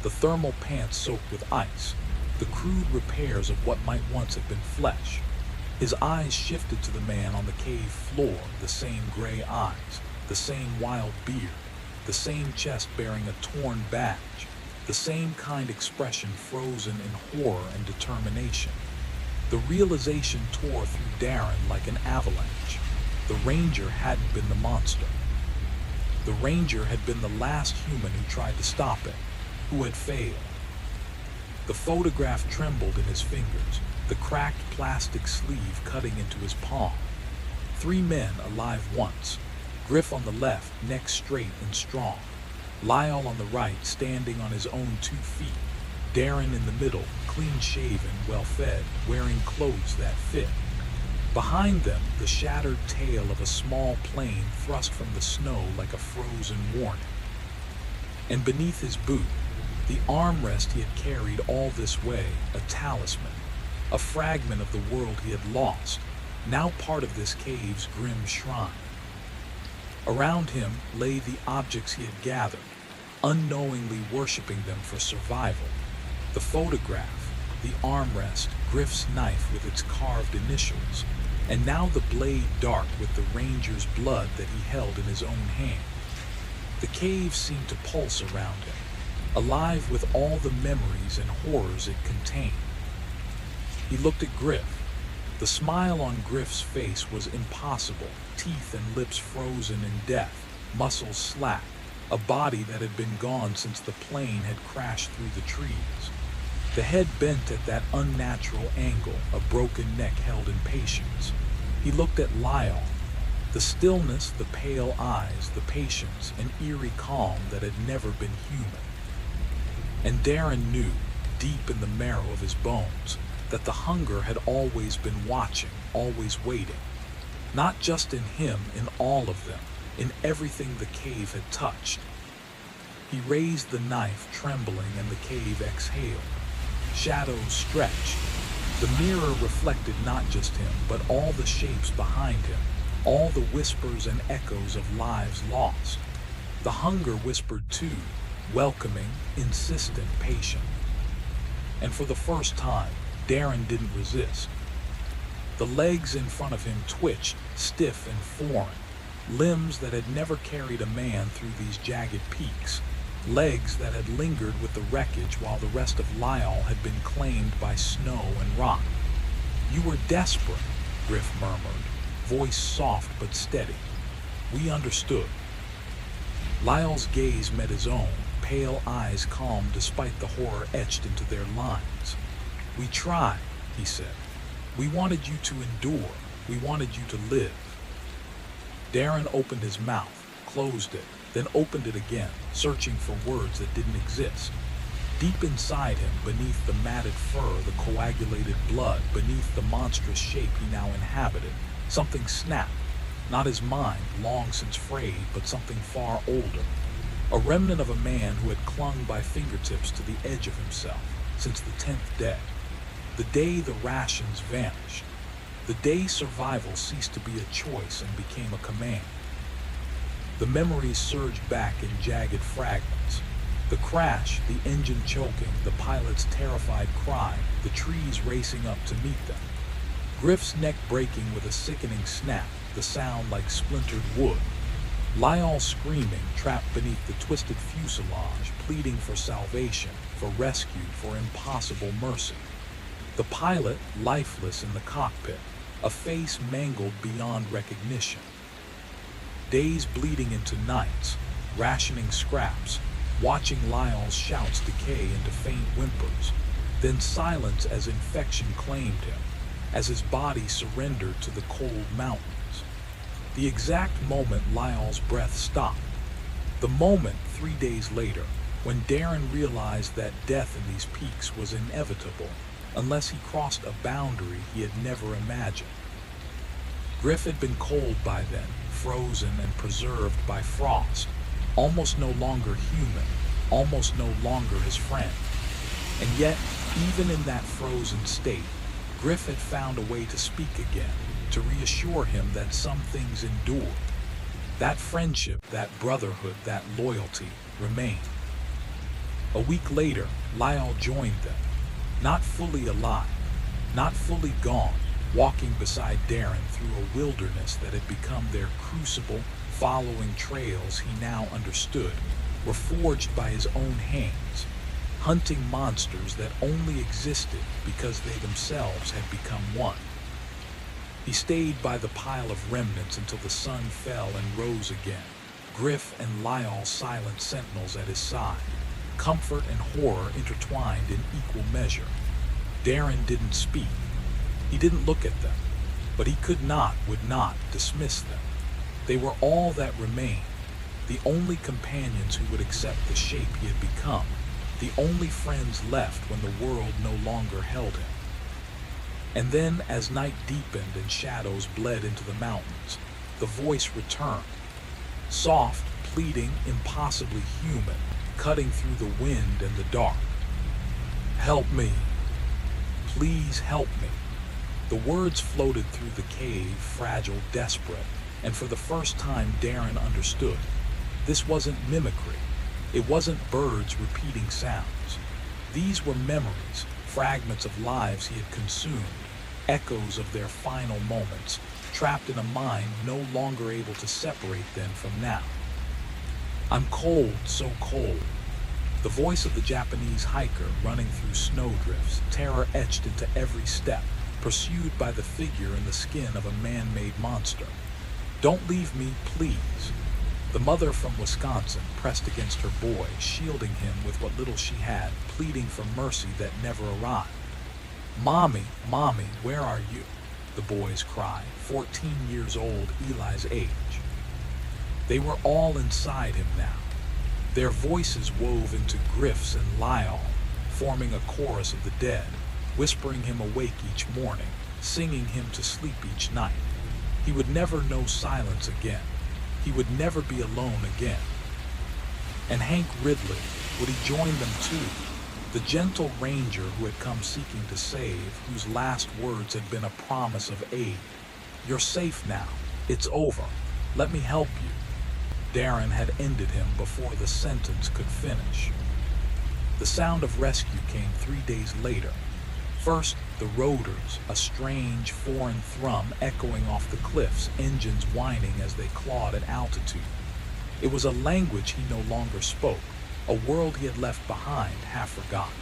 the thermal pants soaked with ice, the crude repairs of what might once have been flesh. His eyes shifted to the man on the cave floor, the same gray eyes, the same wild beard, the same chest bearing a torn badge, the same kind expression frozen in horror and determination. The realization tore through Darren like an avalanche. The ranger hadn't been the monster. The ranger had been the last human who tried to stop it, who had failed. The photograph trembled in his fingers, the cracked plastic sleeve cutting into his palm. 3 men alive once, Griff on the left, neck straight and strong. Lyle on the right, standing on his own 2 feet. Darren in the middle, clean-shaven, well-fed, wearing clothes that fit. Behind them, the shattered tail of a small plane thrust from the snow like a frozen warning. And beneath his boot, the armrest he had carried all this way, a talisman, a fragment of the world he had lost, now part of this cave's grim shrine. Around him lay the objects he had gathered, unknowingly worshipping them for survival. The photograph, the armrest, Griff's knife with its carved initials, and now the blade dark with the ranger's blood that he held in his own hand. The cave seemed to pulse around him, alive with all the memories and horrors it contained. He looked at Griff. The smile on Griff's face was impossible, teeth and lips frozen in death, muscles slack, a body that had been gone since the plane had crashed through the trees. The head bent at that unnatural angle, a broken neck held in patience. He looked at Lyle. The stillness, the pale eyes, the patience, an eerie calm that had never been human. And Darren knew, deep in the marrow of his bones, that the hunger had always been watching, always waiting. Not just in him, in all of them, in everything the cave had touched. He raised the knife, trembling, and the cave exhaled. Shadows stretched. The mirror reflected not just him, but all the shapes behind him, all the whispers and echoes of lives lost. The hunger whispered too, welcoming, insistent, patient. And for the first time, Darren didn't resist. The legs in front of him twitched, stiff and foreign, limbs that had never carried a man through these jagged peaks, legs that had lingered with the wreckage while the rest of Lyle had been claimed by snow and rock. "You were desperate," Griff murmured, voice soft but steady. "We understood." Lyle's gaze met his own, pale eyes calm despite the horror etched into their lines. "We tried," he said. "We wanted you to endure. We wanted you to live." Darren opened his mouth, closed it, then opened it again, searching for words that didn't exist. Deep inside him, beneath the matted fur, the coagulated blood, beneath the monstrous shape he now inhabited, something snapped. Not his mind, long since frayed, but something far older. A remnant of a man who had clung by fingertips to the edge of himself since the 10th day. The day the rations vanished. The day survival ceased to be a choice and became a command. The memories surged back in jagged fragments. The crash, the engine choking, the pilot's terrified cry, the trees racing up to meet them. Griff's neck breaking with a sickening snap, the sound like splintered wood. Lyle screaming, trapped beneath the twisted fuselage, pleading for salvation, for rescue, for impossible mercy. The pilot, lifeless in the cockpit, a face mangled beyond recognition. Days bleeding into nights, rationing scraps, watching Lyle's shouts decay into faint whimpers, then silence as infection claimed him, as his body surrendered to the cold mountains. The exact moment Lyle's breath stopped. The moment 3 days later, when Darren realized that death in these peaks was inevitable, unless he crossed a boundary he had never imagined. Griff had been cold by then, frozen and preserved by frost, almost no longer human, almost no longer his friend. And yet, even in that frozen state, Griff had found a way to speak again, to reassure him that some things endured. That friendship, that brotherhood, that loyalty remained. A week later, Lyle joined them, not fully alive, not fully gone, walking beside Darren through a wilderness that had become their crucible, following trails he now understood were forged by his own hands, hunting monsters that only existed because they themselves had become one. He stayed by the pile of remnants until the sun fell and rose again, Griff and Lyall silent sentinels at his side, comfort and horror intertwined in equal measure. Darren didn't speak. He didn't look at them, but he could not, would not dismiss them. They were all that remained, the only companions who would accept the shape he had become, the only friends left when the world no longer held him. And then, as night deepened and shadows bled into the mountains, the voice returned, soft, pleading, impossibly human, cutting through the wind and the dark. "Help me. Please help me." The words floated through the cave, fragile, desperate, and for the first time Darren understood. This wasn't mimicry. It wasn't birds repeating sounds. These were memories, fragments of lives he had consumed, echoes of their final moments, trapped in a mind no longer able to separate them from now. "I'm cold, so cold." The voice of the Japanese hiker running through snowdrifts, terror etched into every step, pursued by the figure in the skin of a man-made monster. "Don't leave me, please." The mother from Wisconsin pressed against her boy, shielding him with what little she had, pleading for mercy that never arrived. "Mommy, Mommy, where are you?" the boys cried, 14 years old, Eli's age. They were all inside him now. Their voices wove into Griff's and Lyall, forming a chorus of the dead, whispering him awake each morning, singing him to sleep each night. He would never know silence again. He would never be alone again. And Hank Ridley, would he join them too? The gentle ranger who had come seeking to save, whose last words had been a promise of aid. "You're safe now. It's over. Let me help you." Darren had ended him before the sentence could finish. The sound of rescue came 3 days later. First, the rotors, a strange, foreign thrum echoing off the cliffs, engines whining as they clawed at altitude. It was a language he no longer spoke, a world he had left behind, half forgotten.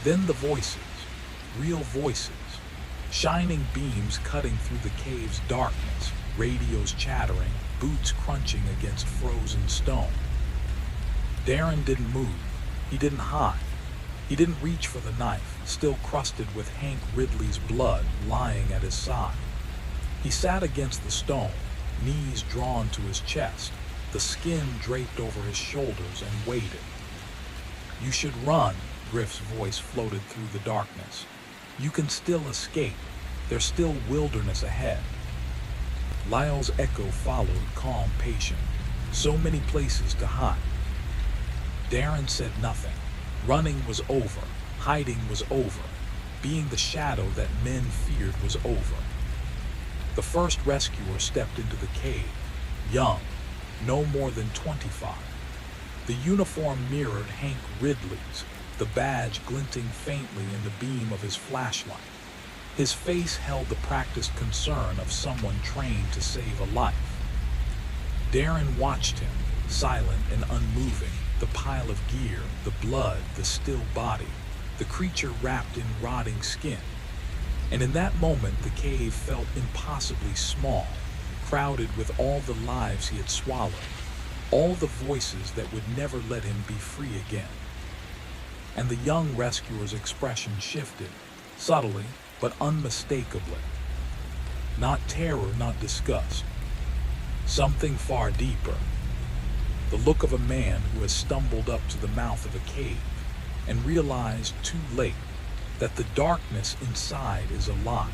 Then the voices, real voices, shining beams cutting through the cave's darkness, radios chattering, boots crunching against frozen stone. Darren didn't move. He didn't hide. He didn't reach for the knife, still crusted with Hank Ridley's blood lying at his side. He sat against the stone, knees drawn to his chest, the skin draped over his shoulders, and waited. "You should run," Griff's voice floated through the darkness. "You can still escape. There's still wilderness ahead." Lyall's echo followed, calm, patient. So many places to hide. Darren said nothing. Running was over. Hiding was over. Being the shadow that men feared was over. The first rescuer stepped into the cave, young, no more than 25. The uniform mirrored Hank Ridley's, the badge glinting faintly in the beam of his flashlight. His face held the practiced concern of someone trained to save a life. Darren watched him, silent and unmoving, the pile of gear, the blood, the still body, the creature wrapped in rotting skin. And in that moment, the cave felt impossibly small, crowded with all the lives he had swallowed, all the voices that would never let him be free again. And the young rescuer's expression shifted, subtly but unmistakably. Not terror, not disgust. Something far deeper. The look of a man who has stumbled up to the mouth of a cave and realized too late that the darkness inside is alive.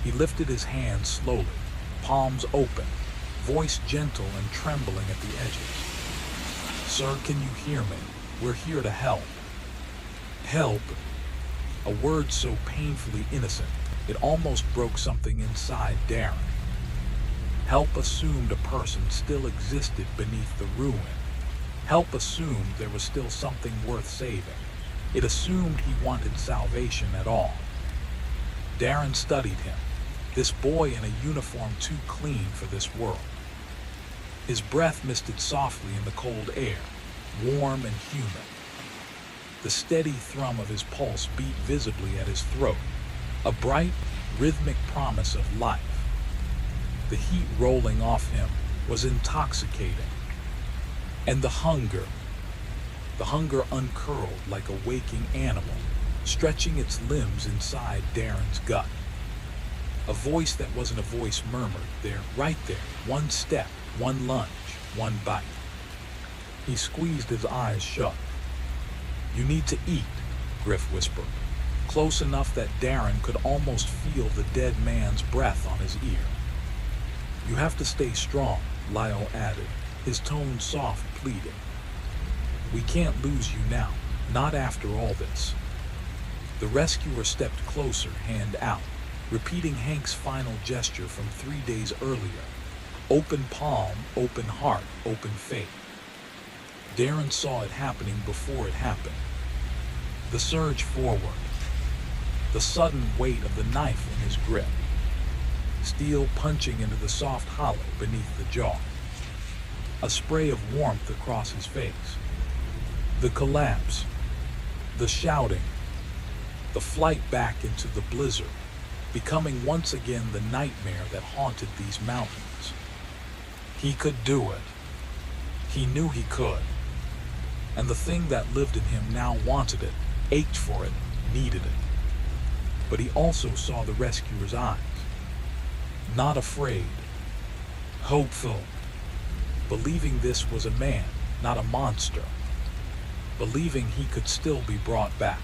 He lifted his hands slowly, palms open, voice gentle and trembling at the edges. "Sir, can you hear me? We're here to help." Help. A word so painfully innocent, it almost broke something inside Darren. Help assumed a person still existed beneath the ruin. Help assumed there was still something worth saving. It assumed he wanted salvation at all. Darren studied him, this boy in a uniform too clean for this world. His breath misted softly in the cold air, warm and humid. The steady thrum of his pulse beat visibly at his throat, a bright, rhythmic promise of life. The heat rolling off him was intoxicating. And the hunger uncurled like a waking animal, stretching its limbs inside Darren's gut. A voice that wasn't a voice murmured there, right there, one step, one lunge, one bite. He squeezed his eyes shut. "You need to eat," Griff whispered, close enough that Darren could almost feel the dead man's breath on his ear. "You have to stay strong," Lyle added, his tone soft, pleading. "We can't lose you now, not after all this." The rescuer stepped closer, hand out, repeating Hank's final gesture from 3 days earlier. Open palm, open heart, open faith. Darren saw it happening before it happened. The surge forward. The sudden weight of the knife in his grip. Steel punching into the soft hollow beneath the jaw. A spray of warmth across his face. The collapse. The shouting. The flight back into the blizzard, becoming once again the nightmare that haunted these mountains. He could do it. He knew he could. And the thing that lived in him now wanted it, ached for it, needed it. But he also saw the rescuer's eyes. Not afraid. Hopeful. Believing this was a man, not a monster. Believing he could still be brought back.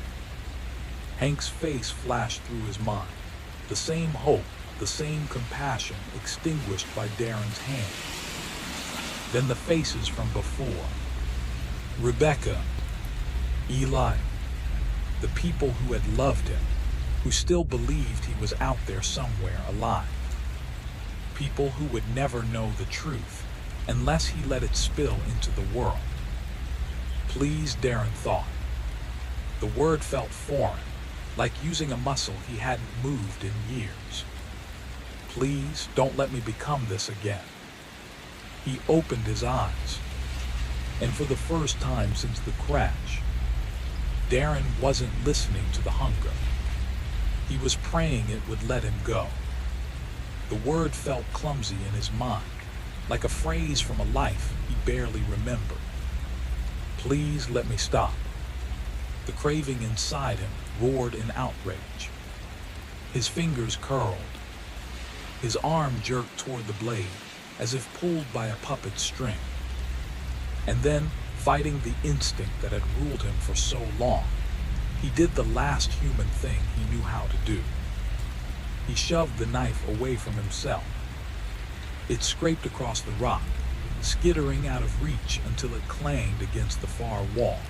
Hank's face flashed through his mind. The same hope, the same compassion extinguished by Darren's hand. Then the faces from before. Rebecca, Eli, the people who had loved him, who still believed he was out there somewhere alive. People who would never know the truth unless he let it spill into the world. Please, Darren thought. The word felt foreign, like using a muscle he hadn't moved in years. Please, don't let me become this again. He opened his eyes. And for the first time since the crash, Darren wasn't listening to the hunger. He was praying it would let him go. The word felt clumsy in his mind, like a phrase from a life he barely remembered. Please let me stop. The craving inside him roared in outrage. His fingers curled. His arm jerked toward the blade, as if pulled by a puppet string. And then, fighting the instinct that had ruled him for so long, he did the last human thing he knew how to do. He shoved the knife away from himself. It scraped across the rock, skittering out of reach until it clanged against the far wall.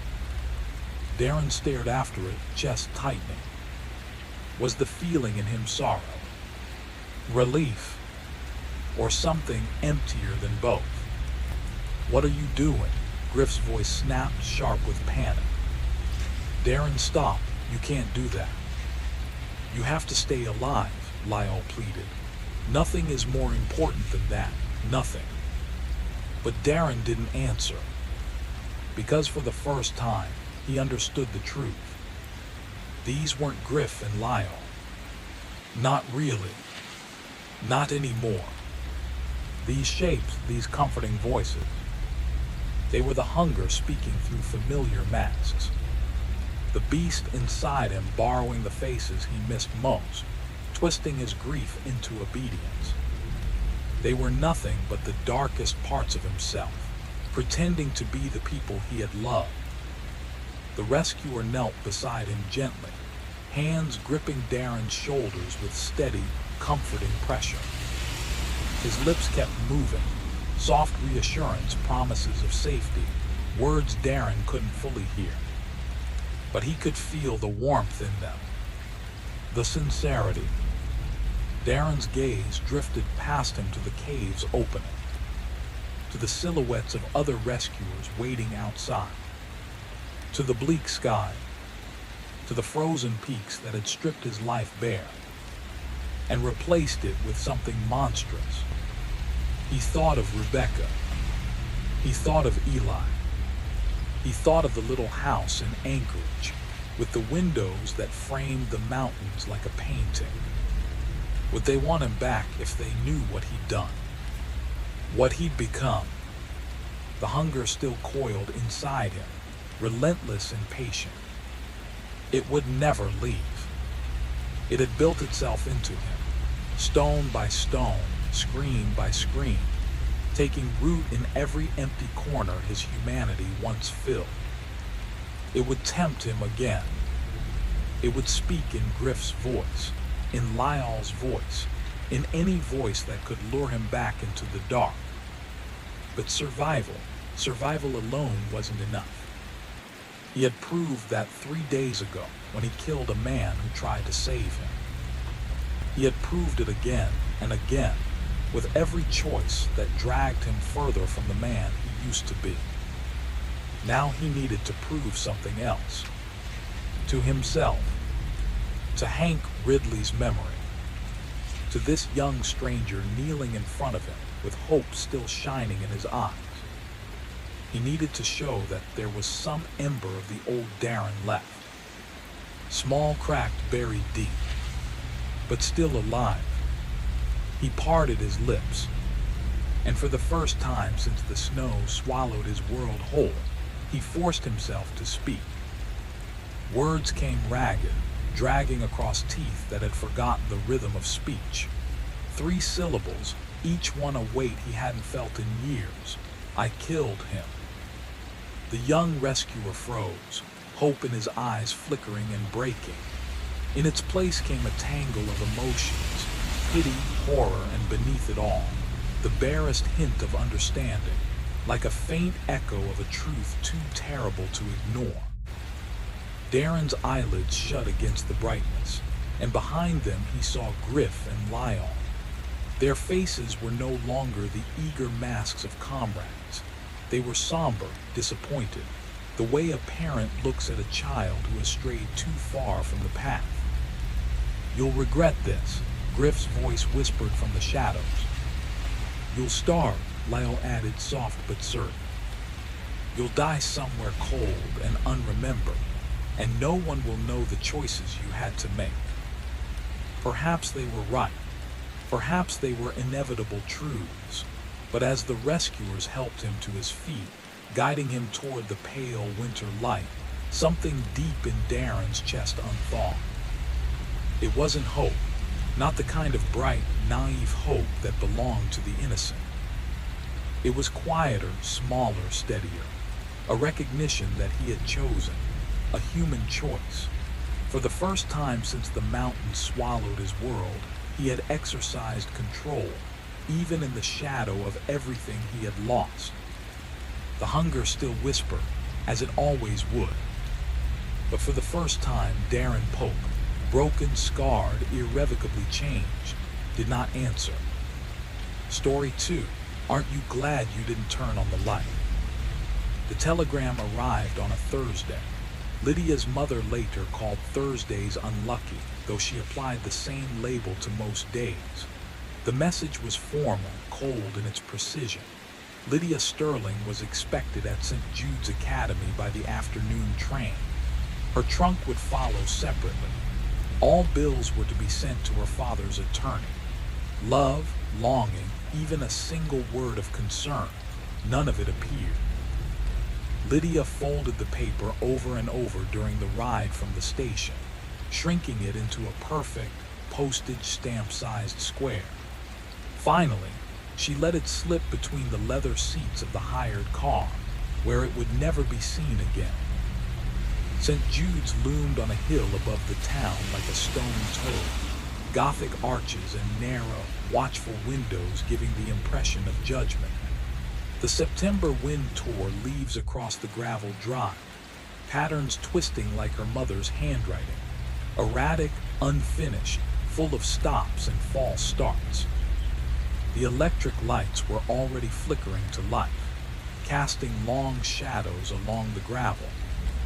Darren stared after it, chest tightening. Was the feeling in him sorrow, relief, or something emptier than both? "What are you doing?" Griff's voice snapped, sharp with panic. "Darren, stop. You can't do that." "You have to stay alive," Lyle pleaded. "Nothing is more important than that. Nothing." But Darren didn't answer. Because for the first time, he understood the truth. These weren't Griff and Lyle. Not really. Not anymore. These shapes, these comforting voices, they were the hunger speaking through familiar masks. The beast inside him borrowing the faces he missed most, twisting his grief into obedience. They were nothing but the darkest parts of himself, pretending to be the people he had loved. The rescuer knelt beside him gently, hands gripping Darren's shoulders with steady, comforting pressure. His lips kept moving, soft reassurance, promises of safety, words Darren couldn't fully hear. But he could feel the warmth in them, the sincerity. Darren's gaze drifted past him to the cave's opening, to the silhouettes of other rescuers waiting outside, to the bleak sky, to the frozen peaks that had stripped his life bare, and replaced it with something monstrous. He thought of Rebecca. He thought of Eli. He thought of the little house in Anchorage, with the windows that framed the mountains like a painting. Would they want him back if they knew what he'd done? What he'd become? The hunger still coiled inside him, relentless and patient. It would never leave. It had built itself into him, stone by stone, screen by screen, taking root in every empty corner his humanity once filled. It would tempt him again. It would speak in Griff's voice, in Lyall's voice, in any voice that could lure him back into the dark. But survival alone wasn't enough. He had proved that 3 days ago when he killed a man who tried to save him. He had proved it again and again with every choice that dragged him further from the man he used to be. Now he needed to prove something else. To himself. To Hank Ridley's memory. To this young stranger kneeling in front of him with hope still shining in his eyes. He needed to show that there was some ember of the old Darren left. Small, cracked, buried deep, but still alive. He parted his lips, and for the first time since the snow swallowed his world whole, he forced himself to speak. Words came ragged, dragging across teeth that had forgotten the rhythm of speech. 3 syllables, each one a weight he hadn't felt in years. I killed him. The young rescuer froze, hope in his eyes flickering and breaking. In its place came a tangle of emotions, pity, horror, and beneath it all, the barest hint of understanding, like a faint echo of a truth too terrible to ignore. Darren's eyelids shut against the brightness, and behind them he saw Griff and Lyall. Their faces were no longer the eager masks of comrades. They were somber, disappointed, the way a parent looks at a child who has strayed too far from the path. You'll regret this, Griff's voice whispered from the shadows. You'll starve, Lyall added, soft but certain. You'll die somewhere cold and unremembered, and no one will know the choices you had to make. Perhaps they were right. Perhaps they were inevitable truths. But as the rescuers helped him to his feet, guiding him toward the pale winter light, something deep in Darren's chest unthawed. It wasn't hope, not the kind of bright, naive hope that belonged to the innocent. It was quieter, smaller, steadier, a recognition that he had chosen, a human choice. For the first time since the mountains swallowed his world, he had exercised control, even in the shadow of everything he had lost. The hunger still whispered, as it always would. But for the first time, Darren Pope, broken, scarred, irrevocably changed, did not answer. Story 2. Aren't you glad you didn't turn on the light? The telegram arrived on a Thursday. Lydia's mother later called Thursdays unlucky, though she applied the same label to most days. The message was formal, cold in its precision. Lydia Sterling was expected at St. Jude's Academy by the afternoon train. Her trunk would follow separately. All bills were to be sent to her father's attorney. Love, longing, even a single word of concern, none of it appeared. Lydia folded the paper over and over during the ride from the station, shrinking it into a perfect, postage stamp-sized square. Finally, she let it slip between the leather seats of the hired car, where it would never be seen again. St. Jude's loomed on a hill above the town like a stone toad, Gothic arches and narrow, watchful windows giving the impression of judgment. The September wind tore leaves across the gravel drive, patterns twisting like her mother's handwriting, erratic, unfinished, full of stops and false starts. The electric lights were already flickering to life, casting long shadows along the gravel,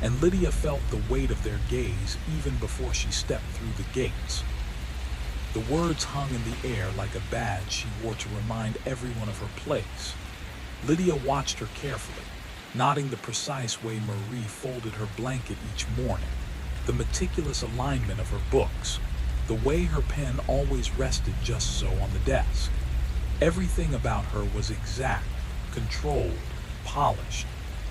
and Lydia felt the weight of their gaze even before she stepped through the gates. The words hung in the air like a badge she wore to remind everyone of her place. Lydia watched her carefully, noting the precise way Marie folded her blanket each morning, the meticulous alignment of her books, the way her pen always rested just so on the desk. Everything about her was exact, controlled, polished,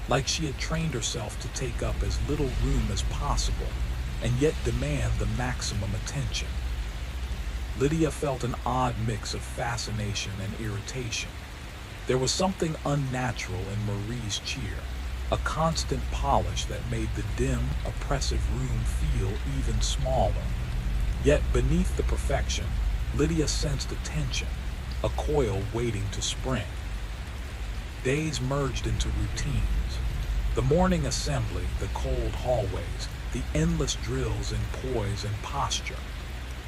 like she had trained herself to take up as little room as possible and yet demand the maximum attention. Lydia felt an odd mix of fascination and irritation. There was something unnatural in Marie's cheer, a constant polish that made the dim, oppressive room feel even smaller. Yet beneath the perfection, Lydia sensed a tension, a coil waiting to spring. Days merged into routines. The morning assembly, the cold hallways, the endless drills in poise and posture.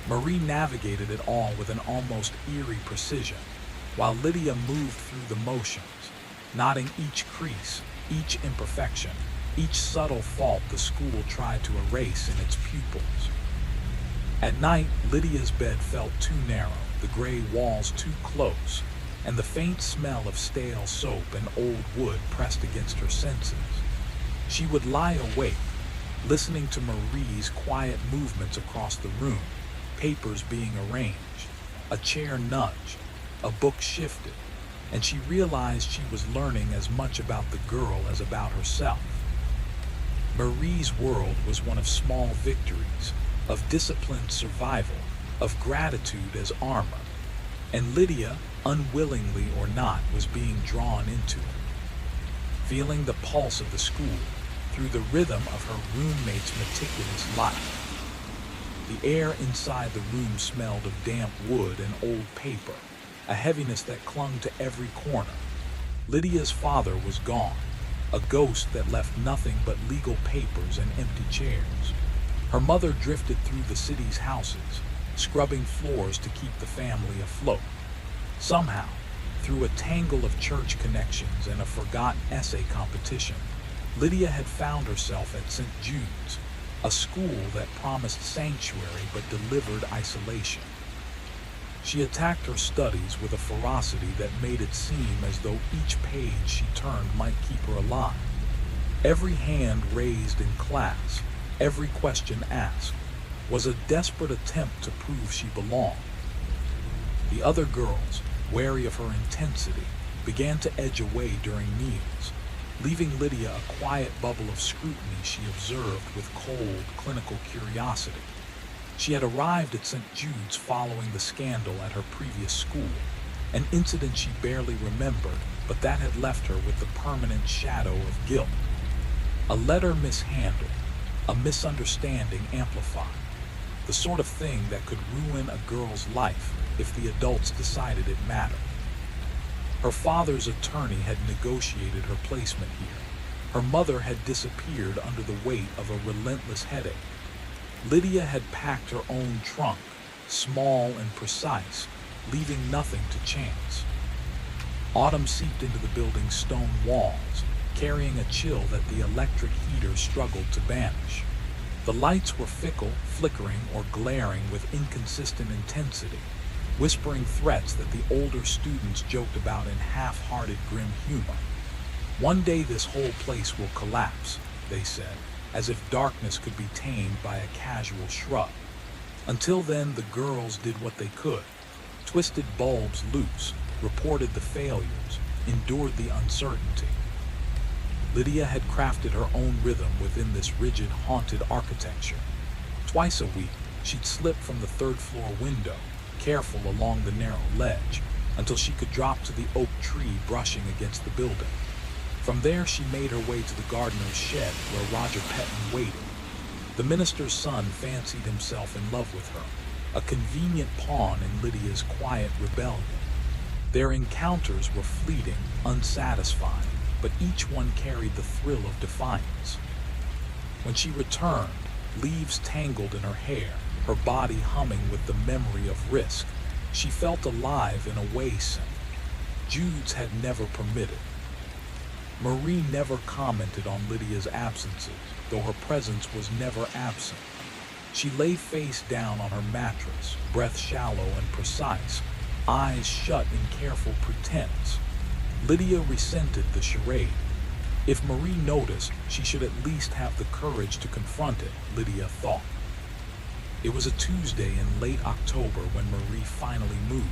Marie navigated it all with an almost eerie precision, while Lydia moved through the motions, noting each crease, each imperfection, each subtle fault the school tried to erase in its pupils. At night, Lydia's bed felt too narrow, the gray walls too close, and the faint smell of stale soap and old wood pressed against her senses. She would lie awake, listening to Marie's quiet movements across the room, papers being arranged, a chair nudged, a book shifted, and she realized she was learning as much about the girl as about herself. Marie's world was one of small victories, of disciplined survival, of gratitude as armor, and Lydia, unwillingly or not, was being drawn into it. Feeling the pulse of the school through the rhythm of her roommate's meticulous life. The air inside the room smelled of damp wood and old paper, a heaviness that clung to every corner. Lydia's father was gone, a ghost that left nothing but legal papers and empty chairs. Her mother drifted through the city's houses, scrubbing floors to keep the family afloat. Somehow, through a tangle of church connections and a forgotten essay competition, Lydia had found herself at St. Jude's, a school that promised sanctuary but delivered isolation. She attacked her studies with a ferocity that made it seem as though each page she turned might keep her alive. Every hand raised in class, every question asked, was a desperate attempt to prove she belonged. The other girls, wary of her intensity, began to edge away during meals, leaving Lydia a quiet bubble of scrutiny she observed with cold, clinical curiosity. She had arrived at St. Jude's following the scandal at her previous school, an incident she barely remembered, but that had left her with the permanent shadow of guilt. A letter mishandled, a misunderstanding amplified, the sort of thing that could ruin a girl's life if the adults decided it mattered. Her father's attorney had negotiated her placement here. Her mother had disappeared under the weight of a relentless headache. Lydia had packed her own trunk, small and precise, leaving nothing to chance. Autumn seeped into the building's stone walls, carrying a chill that the electric heater struggled to banish. The lights were fickle, flickering, or glaring with inconsistent intensity, whispering threats that the older students joked about in half-hearted grim humor. One day this whole place will collapse, they said, as if darkness could be tamed by a casual shrug. Until then, the girls did what they could, twisted bulbs loose, reported the failures, endured the uncertainty. Lydia had crafted her own rhythm within this rigid, haunted architecture. Twice a week, she'd slip from the third-floor window, careful along the narrow ledge, until she could drop to the oak tree brushing against the building. From there, she made her way to the gardener's shed where Roger Petton waited. The minister's son fancied himself in love with her, a convenient pawn in Lydia's quiet rebellion. Their encounters were fleeting, unsatisfying, but each one carried the thrill of defiance. When she returned, leaves tangled in her hair, her body humming with the memory of risk, she felt alive in a way Jude's had never permitted. Marie never commented on Lydia's absences, though her presence was never absent. She lay face down on her mattress, breath shallow and precise, eyes shut in careful pretense. Lydia resented the charade. If Marie noticed, she should at least have the courage to confront it, Lydia thought. It was a Tuesday in late October when Marie finally moved.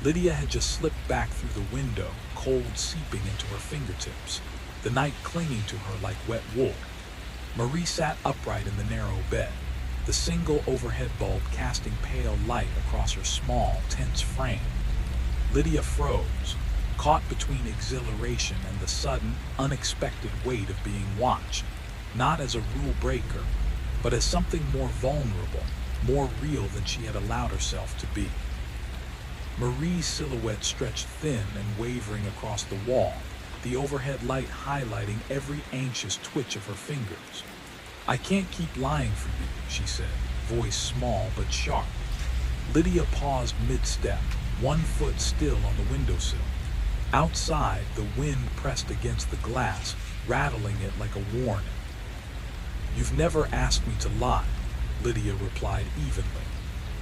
Lydia had just slipped back through the window, cold seeping into her fingertips, the night clinging to her like wet wool. Marie sat upright in the narrow bed, the single overhead bulb casting pale light across her small, tense frame. Lydia froze, caught between exhilaration and the sudden, unexpected weight of being watched, not as a rule breaker, but as something more vulnerable, more real than she had allowed herself to be. Marie's silhouette stretched thin and wavering across the wall, the overhead light highlighting every anxious twitch of her fingers. "I can't keep lying for you," she said, voice small but sharp. Lydia paused mid-step, one foot still on the windowsill. Outside, the wind pressed against the glass, rattling it like a warning. "You've never asked me to lie," Lydia replied evenly,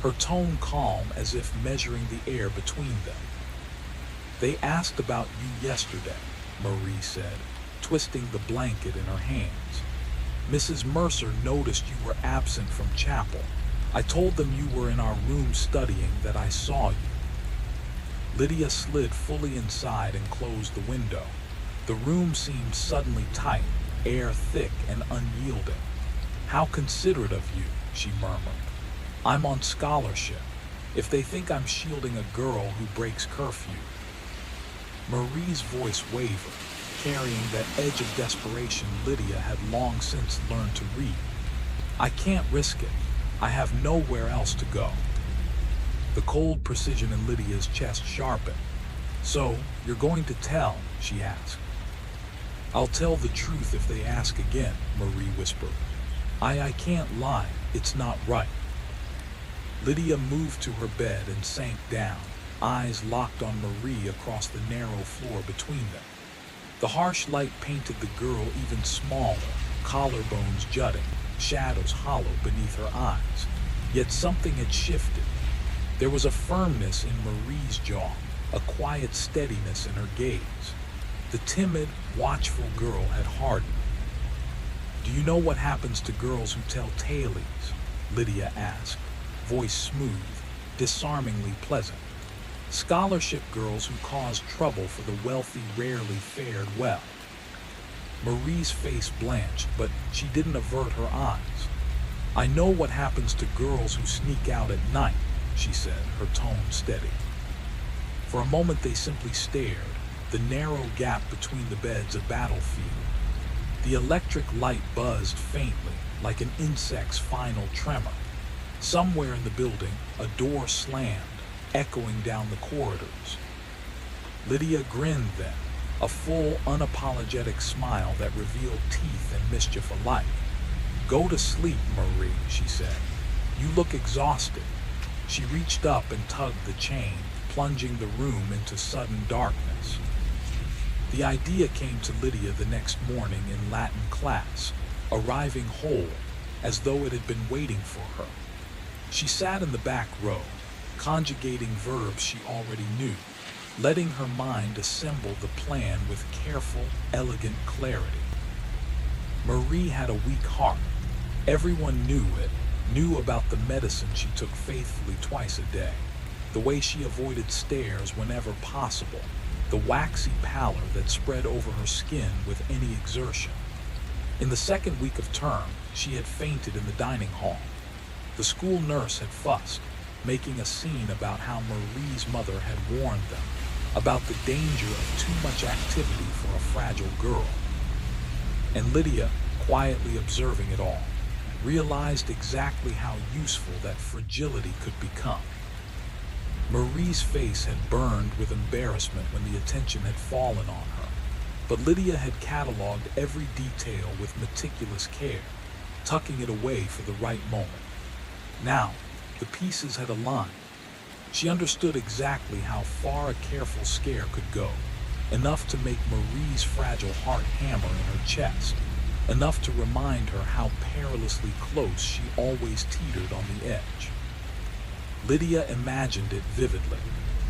her tone calm as if measuring the air between them. "They asked about you yesterday," Marie said, twisting the blanket in her hands. "Mrs. Mercer noticed you were absent from chapel. I told them you were in our room studying, that I saw you." Lydia slid fully inside and closed the window. The room seemed suddenly tight, air thick and unyielding. "How considerate of you," she murmured. "I'm on scholarship. If they think I'm shielding a girl who breaks curfew." Marie's voice wavered, carrying that edge of desperation Lydia had long since learned to read. "I can't risk it. I have nowhere else to go." The cold precision in Lydia's chest sharpened. "So, you're going to tell?" she asked. "I'll tell the truth if they ask again," Marie whispered. I can't lie. It's not right." Lydia moved to her bed and sank down, eyes locked on Marie across the narrow floor between them. The harsh light painted the girl even smaller, collarbones jutting, shadows hollow beneath her eyes. Yet something had shifted. There was a firmness in Marie's jaw, a quiet steadiness in her gaze. The timid, watchful girl had hardened. "Do you know what happens to girls who tell tales?" Lydia asked, voice smooth, disarmingly pleasant. "Scholarship girls who cause trouble for the wealthy rarely fared well." Marie's face blanched, but she didn't avert her eyes. "I know what happens to girls who sneak out at night," she said, her tone steady. For a moment they simply stared, the narrow gap between the beds a battlefield. The electric light buzzed faintly, like an insect's final tremor. Somewhere in the building, a door slammed, echoing down the corridors. Lydia grinned then, a full, unapologetic smile that revealed teeth and mischief alike. "Go to sleep, Marie," she said. "You look exhausted." She reached up and tugged the chain, plunging the room into sudden darkness. The idea came to Lydia the next morning in Latin class, arriving whole, as though it had been waiting for her. She sat in the back row, conjugating verbs she already knew, letting her mind assemble the plan with careful, elegant clarity. Marie had a weak heart. Everyone knew it, knew about the medicine she took faithfully twice a day, the way she avoided stairs whenever possible, the waxy pallor that spread over her skin with any exertion. In the second week of term, she had fainted in the dining hall. The school nurse had fussed, making a scene about how Marie's mother had warned them, about the danger of too much activity for a fragile girl. And Lydia, quietly observing it all, realized exactly how useful that fragility could become. Marie's face had burned with embarrassment when the attention had fallen on her, but Lydia had cataloged every detail with meticulous care, tucking it away for the right moment. Now, the pieces had aligned. She understood exactly how far a careful scare could go, enough to make Marie's fragile heart hammer in her chest, enough to remind her how perilously close she always teetered on the edge. Lydia imagined it vividly.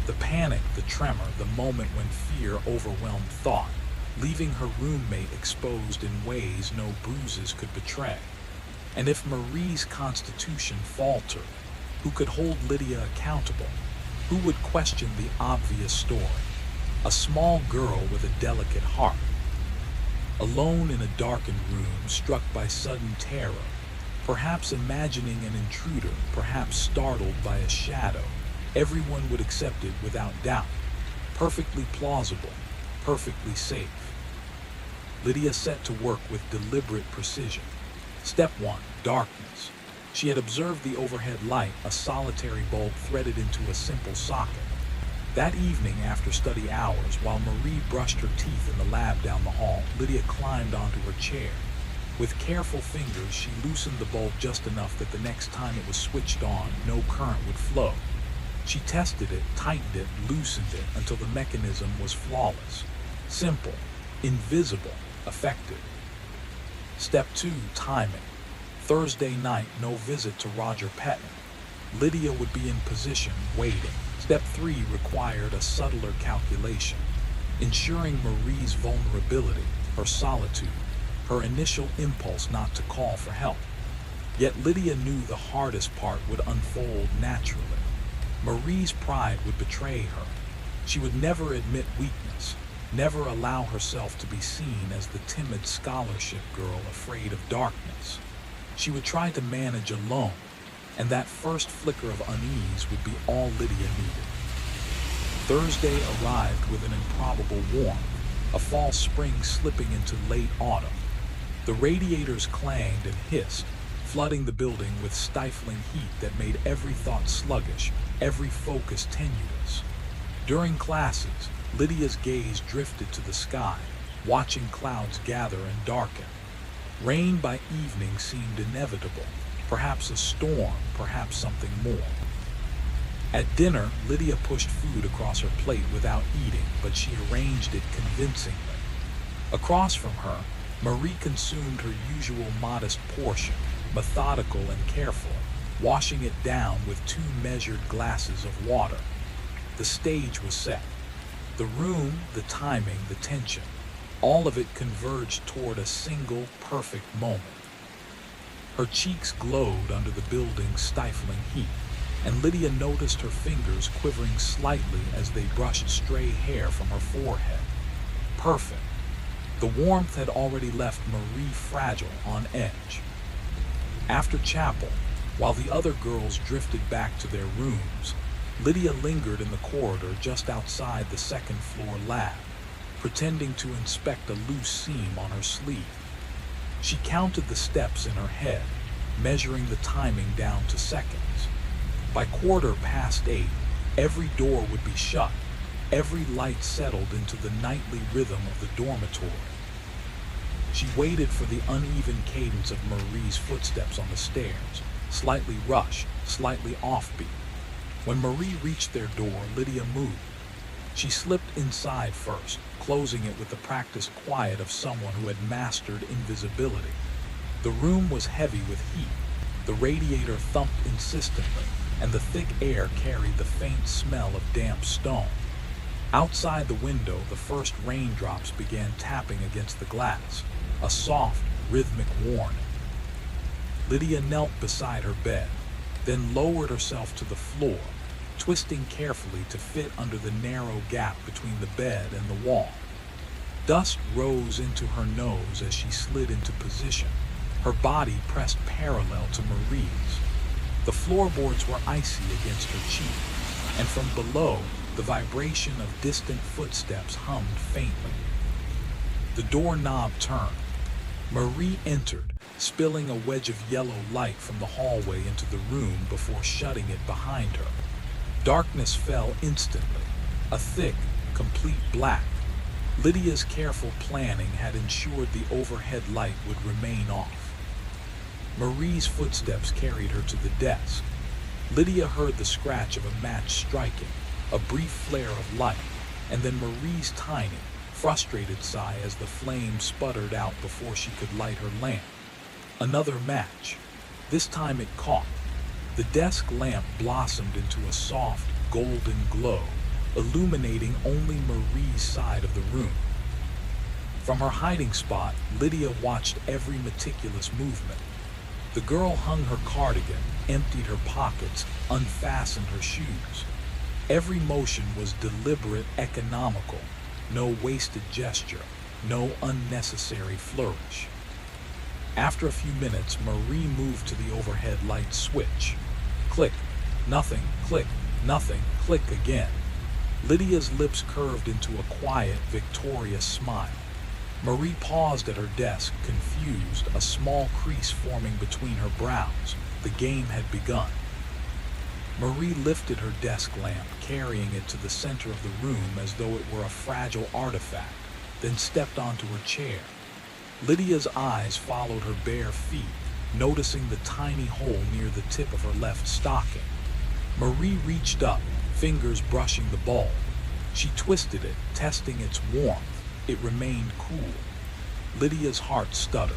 The panic, the tremor, the moment when fear overwhelmed thought, leaving her roommate exposed in ways no bruises could betray. And if Marie's constitution faltered, who could hold Lydia accountable? Who would question the obvious story? A small girl with a delicate heart. Alone in a darkened room, struck by sudden terror, perhaps imagining an intruder, perhaps startled by a shadow, everyone would accept it without doubt. Perfectly plausible, perfectly safe. Lydia set to work with deliberate precision. Step 1. Darkness. She had observed the overhead light, a solitary bulb threaded into a simple socket. That evening, after study hours, while Marie brushed her teeth in the lab down the hall, Lydia climbed onto her chair. With careful fingers, she loosened the bulb just enough that the next time it was switched on, no current would flow. She tested it, tightened it, loosened it, until the mechanism was flawless. Simple, invisible, effective. Step 2. Timing. Thursday night, no visit to Roger Pettin. Lydia would be in position, waiting. Step 3 required a subtler calculation, ensuring Marie's vulnerability, her solitude, her initial impulse not to call for help. Yet Lydia knew the hardest part would unfold naturally. Marie's pride would betray her. She would never admit weakness, never allow herself to be seen as the timid scholarship girl afraid of darkness. She would try to manage alone, and that first flicker of unease would be all Lydia needed. Thursday arrived with an improbable warmth, a fall spring slipping into late autumn. The radiators clanged and hissed, flooding the building with stifling heat that made every thought sluggish, every focus tenuous. During classes, Lydia's gaze drifted to the sky, watching clouds gather and darken. Rain by evening seemed inevitable, perhaps a storm, perhaps something more. At dinner, Lydia pushed food across her plate without eating, but she arranged it convincingly. Across from her, Marie consumed her usual modest portion, methodical and careful, washing it down with 2 measured glasses of water. The stage was set. The room, the timing, the tension, all of it converged toward a single, perfect moment. Her cheeks glowed under the building's stifling heat, and Lydia noticed her fingers quivering slightly as they brushed stray hair from her forehead. Perfect. The warmth had already left Marie fragile, on edge. After chapel, while the other girls drifted back to their rooms, Lydia lingered in the corridor just outside the second-floor lab, pretending to inspect a loose seam on her sleeve. She counted the steps in her head, measuring the timing down to seconds. By 8:15, every door would be shut, every light settled into the nightly rhythm of the dormitory. She waited for the uneven cadence of Marie's footsteps on the stairs, slightly rushed, slightly offbeat. When Marie reached their door, Lydia moved. She slipped inside first, closing it with the practiced quiet of someone who had mastered invisibility. The room was heavy with heat. The radiator thumped insistently, and the thick air carried the faint smell of damp stone. Outside the window, the first raindrops began tapping against the glass, a soft, rhythmic warning. Lydia knelt beside her bed, then lowered herself to the floor, twisting carefully to fit under the narrow gap between the bed and the wall. Dust rose into her nose as she slid into position, her body pressed parallel to Marie's. The floorboards were icy against her cheek, and from below, the vibration of distant footsteps hummed faintly. The doorknob turned. Marie entered, spilling a wedge of yellow light from the hallway into the room before shutting it behind her. Darkness fell instantly, a thick, complete black. Lydia's careful planning had ensured the overhead light would remain off. Marie's footsteps carried her to the desk. Lydia heard the scratch of a match striking, a brief flare of light, and then Marie's tiny, frustrated sigh as the flame sputtered out before she could light her lamp. Another match. This time it caught. The desk lamp blossomed into a soft, golden glow, illuminating only Marie's side of the room. From her hiding spot, Lydia watched every meticulous movement. The girl hung her cardigan, emptied her pockets, unfastened her shoes. Every motion was deliberate, economical. No wasted gesture, no unnecessary flourish. After a few minutes, Marie moved to the overhead light switch. Click, nothing, click, nothing, click again. Lydia's lips curved into a quiet, victorious smile. Marie paused at her desk, confused, a small crease forming between her brows. The game had begun. Marie lifted her desk lamp, carrying it to the center of the room as though it were a fragile artifact, then stepped onto her chair. Lydia's eyes followed her bare feet, noticing the tiny hole near the tip of her left stocking. Marie reached up, fingers brushing the bulb. She twisted it, testing its warmth. It remained cool. Lydia's heart stuttered.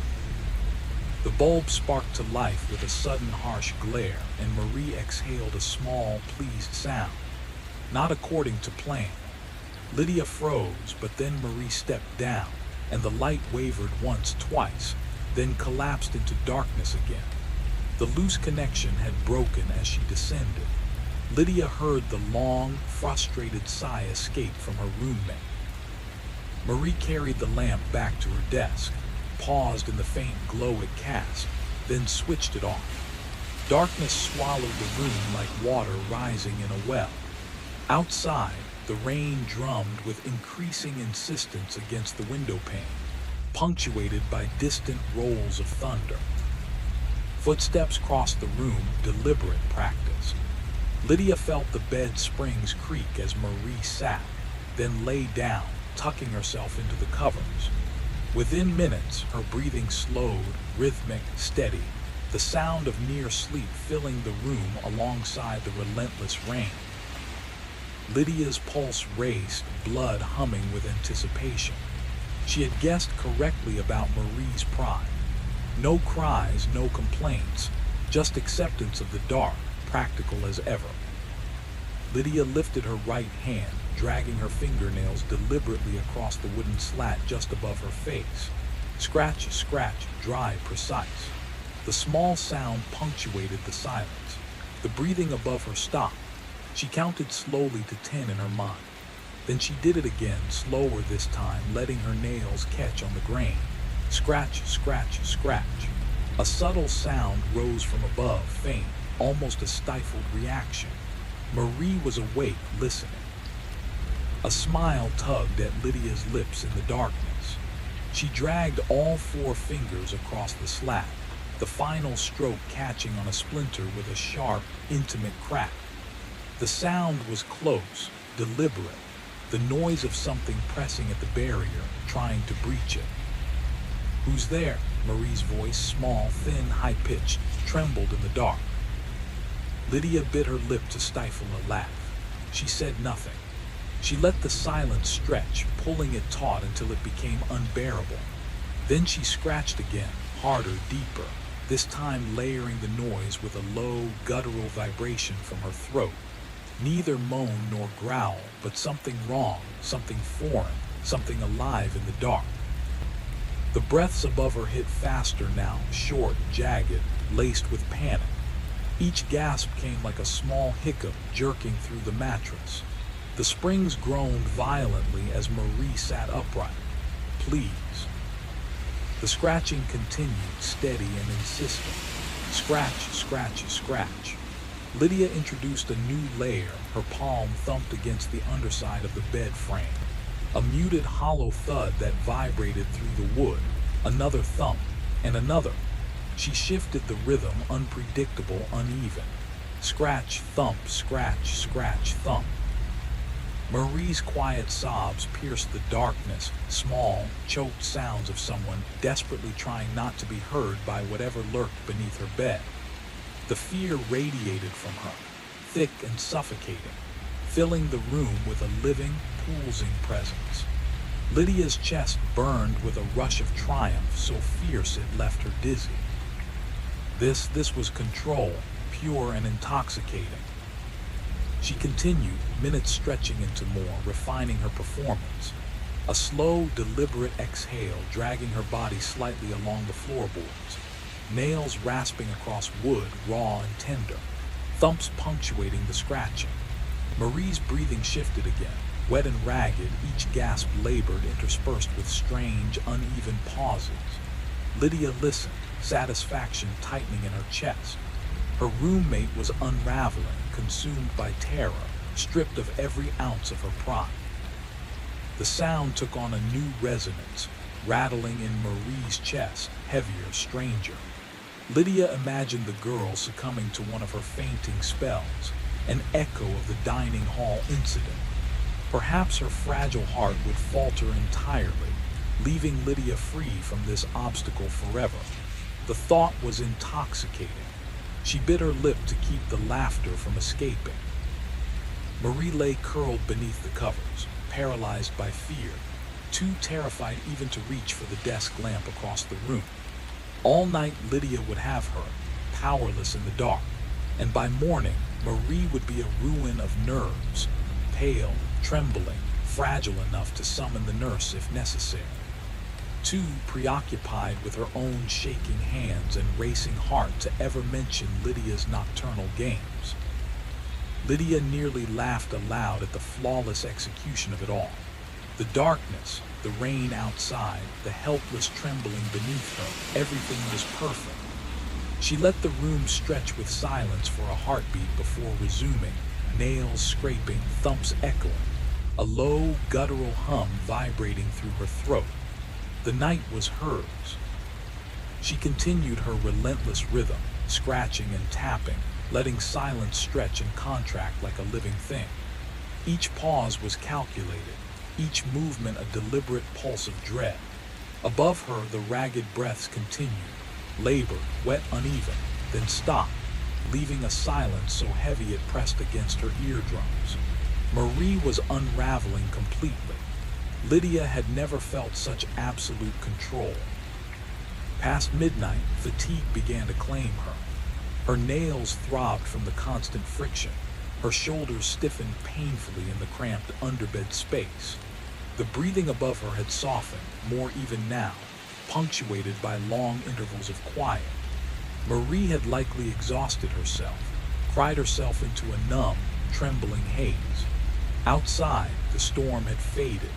The bulb sparked to life with a sudden harsh glare, and Marie exhaled a small, pleased sound. Not according to plan. Lydia froze, but then Marie stepped down, and the light wavered once, twice, then collapsed into darkness again. The loose connection had broken as she descended. Lydia heard the long, frustrated sigh escape from her roommate. Marie carried the lamp back to her desk, paused in the faint glow it cast, then switched it off. Darkness swallowed the room like water rising in a well. Outside, the rain drummed with increasing insistence against the window pane, punctuated by distant rolls of thunder. Footsteps crossed the room, deliberate practice. Lydia felt the bed springs creak as Marie sat, then lay down, tucking herself into the covers. Within minutes, her breathing slowed, rhythmic, steady, the sound of near sleep filling the room alongside the relentless rain. Lydia's pulse raced, blood humming with anticipation. She had guessed correctly about Marie's pride. No cries, no complaints, just acceptance of the dark, practical as ever. Lydia lifted her right hand, dragging her fingernails deliberately across the wooden slat just above her face. Scratch, scratch, dry, precise. The small sound punctuated the silence. The breathing above her stopped. She counted slowly to 10 in her mind. Then she did it again, slower this time, letting her nails catch on the grain. Scratch, scratch, scratch. A subtle sound rose from above, faint, almost a stifled reaction. Marie was awake, listening. A smile tugged at Lydia's lips in the darkness. She dragged all 4 fingers across the slat, the final stroke catching on a splinter with a sharp, intimate crack. The sound was close, deliberate, the noise of something pressing at the barrier, trying to breach it. "Who's there?" Marie's voice, small, thin, high-pitched, trembled in the dark. Lydia bit her lip to stifle a laugh. She said nothing. She let the silence stretch, pulling it taut until it became unbearable. Then she scratched again, harder, deeper, this time layering the noise with a low, guttural vibration from her throat. Neither moan nor growl, but something wrong, something foreign, something alive in the dark. The breaths above her hit faster now, short, jagged, laced with panic. Each gasp came like a small hiccup jerking through the mattress. The springs groaned violently as Marie sat upright. "Please." The scratching continued, steady and insistent. Scratch, scratch, scratch. Lydia introduced a new layer, her palm thumped against the underside of the bed frame. A muted hollow thud that vibrated through the wood. Another thump, and another. She shifted the rhythm, unpredictable, uneven. Scratch, thump, scratch, scratch, thump. Marie's quiet sobs pierced the darkness, small, choked sounds of someone desperately trying not to be heard by whatever lurked beneath her bed. The fear radiated from her, thick and suffocating, filling the room with a living, pulsing presence. Lydia's chest burned with a rush of triumph so fierce it left her dizzy. This was control, pure and intoxicating. She continued, minutes stretching into more, refining her performance. A slow, deliberate exhale dragging her body slightly along the floorboards. nails rasping across wood, raw and tender, thumps punctuating the scratching. Marie's breathing shifted again, wet and ragged, each gasp labored, interspersed with strange, uneven pauses. Lydia listened, satisfaction tightening in her chest. Her roommate was unraveling, consumed by terror, stripped of every ounce of her pride. The sound took on a new resonance, rattling in Marie's chest, heavier, stranger. Lydia imagined the girl succumbing to one of her fainting spells, an echo of the dining hall incident. Perhaps her fragile heart would falter entirely, leaving Lydia free from this obstacle forever. The thought was intoxicating. She bit her lip to keep the laughter from escaping. Marie lay curled beneath the covers, paralyzed by fear, too terrified even to reach for the desk lamp across the room. All night Lydia would have her, powerless in the dark, and by morning Marie would be a ruin of nerves, pale, trembling, fragile enough to summon the nurse if necessary. Too preoccupied with her own shaking hands and racing heart to ever mention Lydia's nocturnal games. Lydia nearly laughed aloud at the flawless execution of it all. The darkness, the rain outside, the helpless trembling beneath her, everything was perfect. She let the room stretch with silence for a heartbeat before resuming, nails scraping, thumps echoing, a low, guttural hum vibrating through her throat. The night was hers. She continued her relentless rhythm, scratching and tapping, letting silence stretch and contract like a living thing. Each pause was calculated, each movement a deliberate pulse of dread. Above her, the ragged breaths continued, labored, wet, uneven, then stopped, leaving a silence so heavy it pressed against her eardrums. Marie was unraveling completely. Lydia had never felt such absolute control. Past midnight, fatigue began to claim her. Her nails throbbed from the constant friction. Her shoulders stiffened painfully in the cramped underbed space. The breathing above her had softened, more even now, punctuated by long intervals of quiet. Marie had likely exhausted herself, cried herself into a numb, trembling haze. Outside, the storm had faded,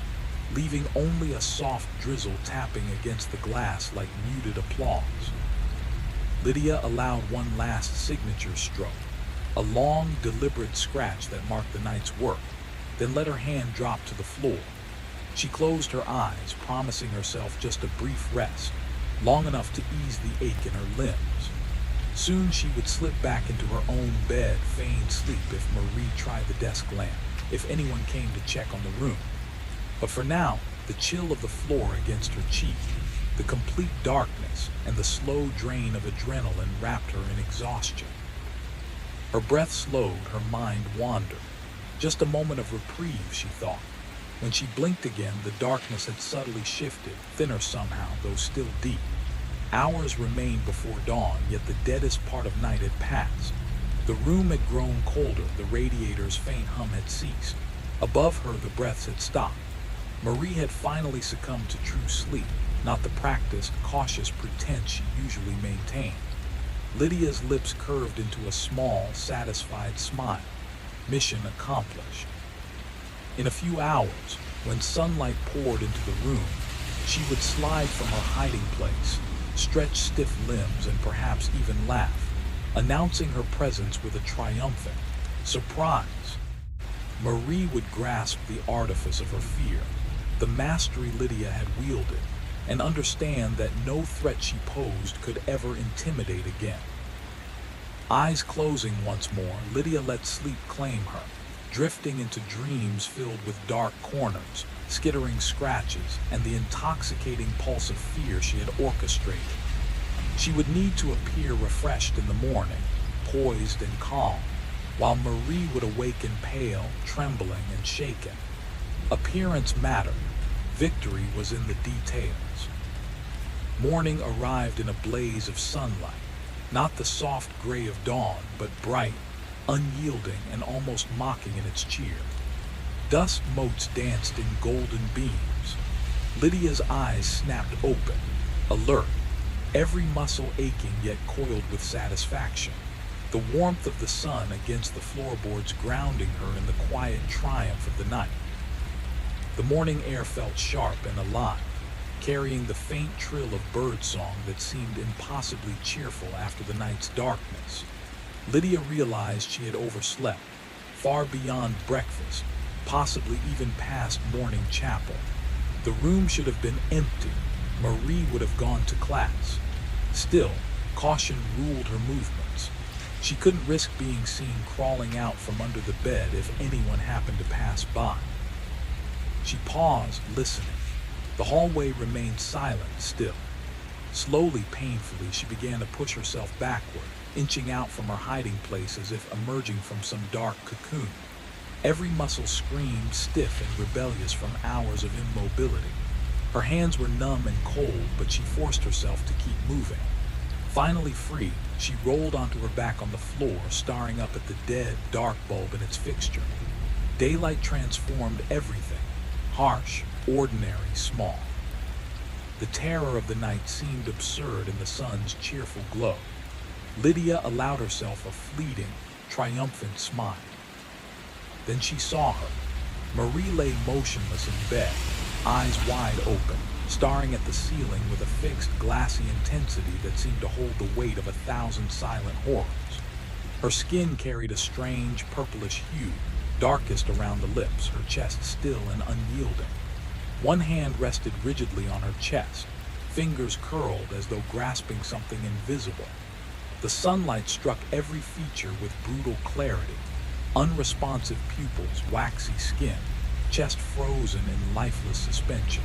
leaving only a soft drizzle tapping against the glass like muted applause. Lydia allowed one last signature stroke, a long, deliberate scratch that marked the night's work, then let her hand drop to the floor. She closed her eyes, promising herself just a brief rest, long enough to ease the ache in her limbs. Soon she would slip back into her own bed, feign sleep if Marie tried the desk lamp, if anyone came to check on the room. But for now, the chill of the floor against her cheek, the complete darkness, and the slow drain of adrenaline wrapped her in exhaustion. Her breath slowed, her mind wandered. Just a moment of reprieve, she thought. When she blinked again, the darkness had subtly shifted, thinner somehow, though still deep. Hours remained before dawn, yet the deadest part of night had passed. The room had grown colder, the radiator's faint hum had ceased. Above her, the breaths had stopped. Marie had finally succumbed to true sleep, not the practiced, cautious pretense she usually maintained. Lydia's lips curved into a small, satisfied smile. Mission accomplished. In a few hours, when sunlight poured into the room, she would slide from her hiding place, stretch stiff limbs, and perhaps even laugh, announcing her presence with a triumphant surprise. Marie would grasp the artifice of her fear, the mastery Lydia had wielded, and understand that no threat she posed could ever intimidate again. Eyes closing once more, Lydia let sleep claim her, drifting into dreams filled with dark corners, skittering scratches, and the intoxicating pulse of fear she had orchestrated. She would need to appear refreshed in the morning, poised and calm, while Marie would awaken pale, trembling, and shaken. Appearance mattered. Victory was in the details. Morning arrived in a blaze of sunlight, not the soft gray of dawn, but bright, unyielding, and almost mocking in its cheer. Dust motes danced in golden beams. Lydia's eyes snapped open, alert, every muscle aching yet coiled with satisfaction. The warmth of the sun against the floorboards grounding her in the quiet triumph of the night. The morning air felt sharp and alive, carrying the faint trill of birdsong that seemed impossibly cheerful after the night's darkness. Lydia realized she had overslept, far beyond breakfast, possibly even past morning chapel. The room should have been empty. Marie would have gone to class. Still, caution ruled her movements. She couldn't risk being seen crawling out from under the bed if anyone happened to pass by. She paused, listening. The hallway remained silent still. Slowly, painfully, she began to push herself backward, inching out from her hiding place as if emerging from some dark cocoon. Every muscle screamed, stiff and rebellious from hours of immobility. Her hands were numb and cold, but she forced herself to keep moving. Finally free, she rolled onto her back on the floor, staring up at the dead, dark bulb in its fixture. Daylight transformed everything, harsh, ordinary, small. The terror of the night seemed absurd in the sun's cheerful glow. Lydia allowed herself a fleeting, triumphant smile. Then she saw her. Marie lay motionless in bed, eyes wide open, staring at the ceiling with a fixed, glassy intensity that seemed to hold the weight of 1,000 silent horrors. Her skin carried a strange, purplish hue, darkest around the lips, her chest still and unyielding. One hand rested rigidly on her chest, fingers curled as though grasping something invisible. The sunlight struck every feature with brutal clarity. Unresponsive pupils, waxy skin, chest frozen in lifeless suspension.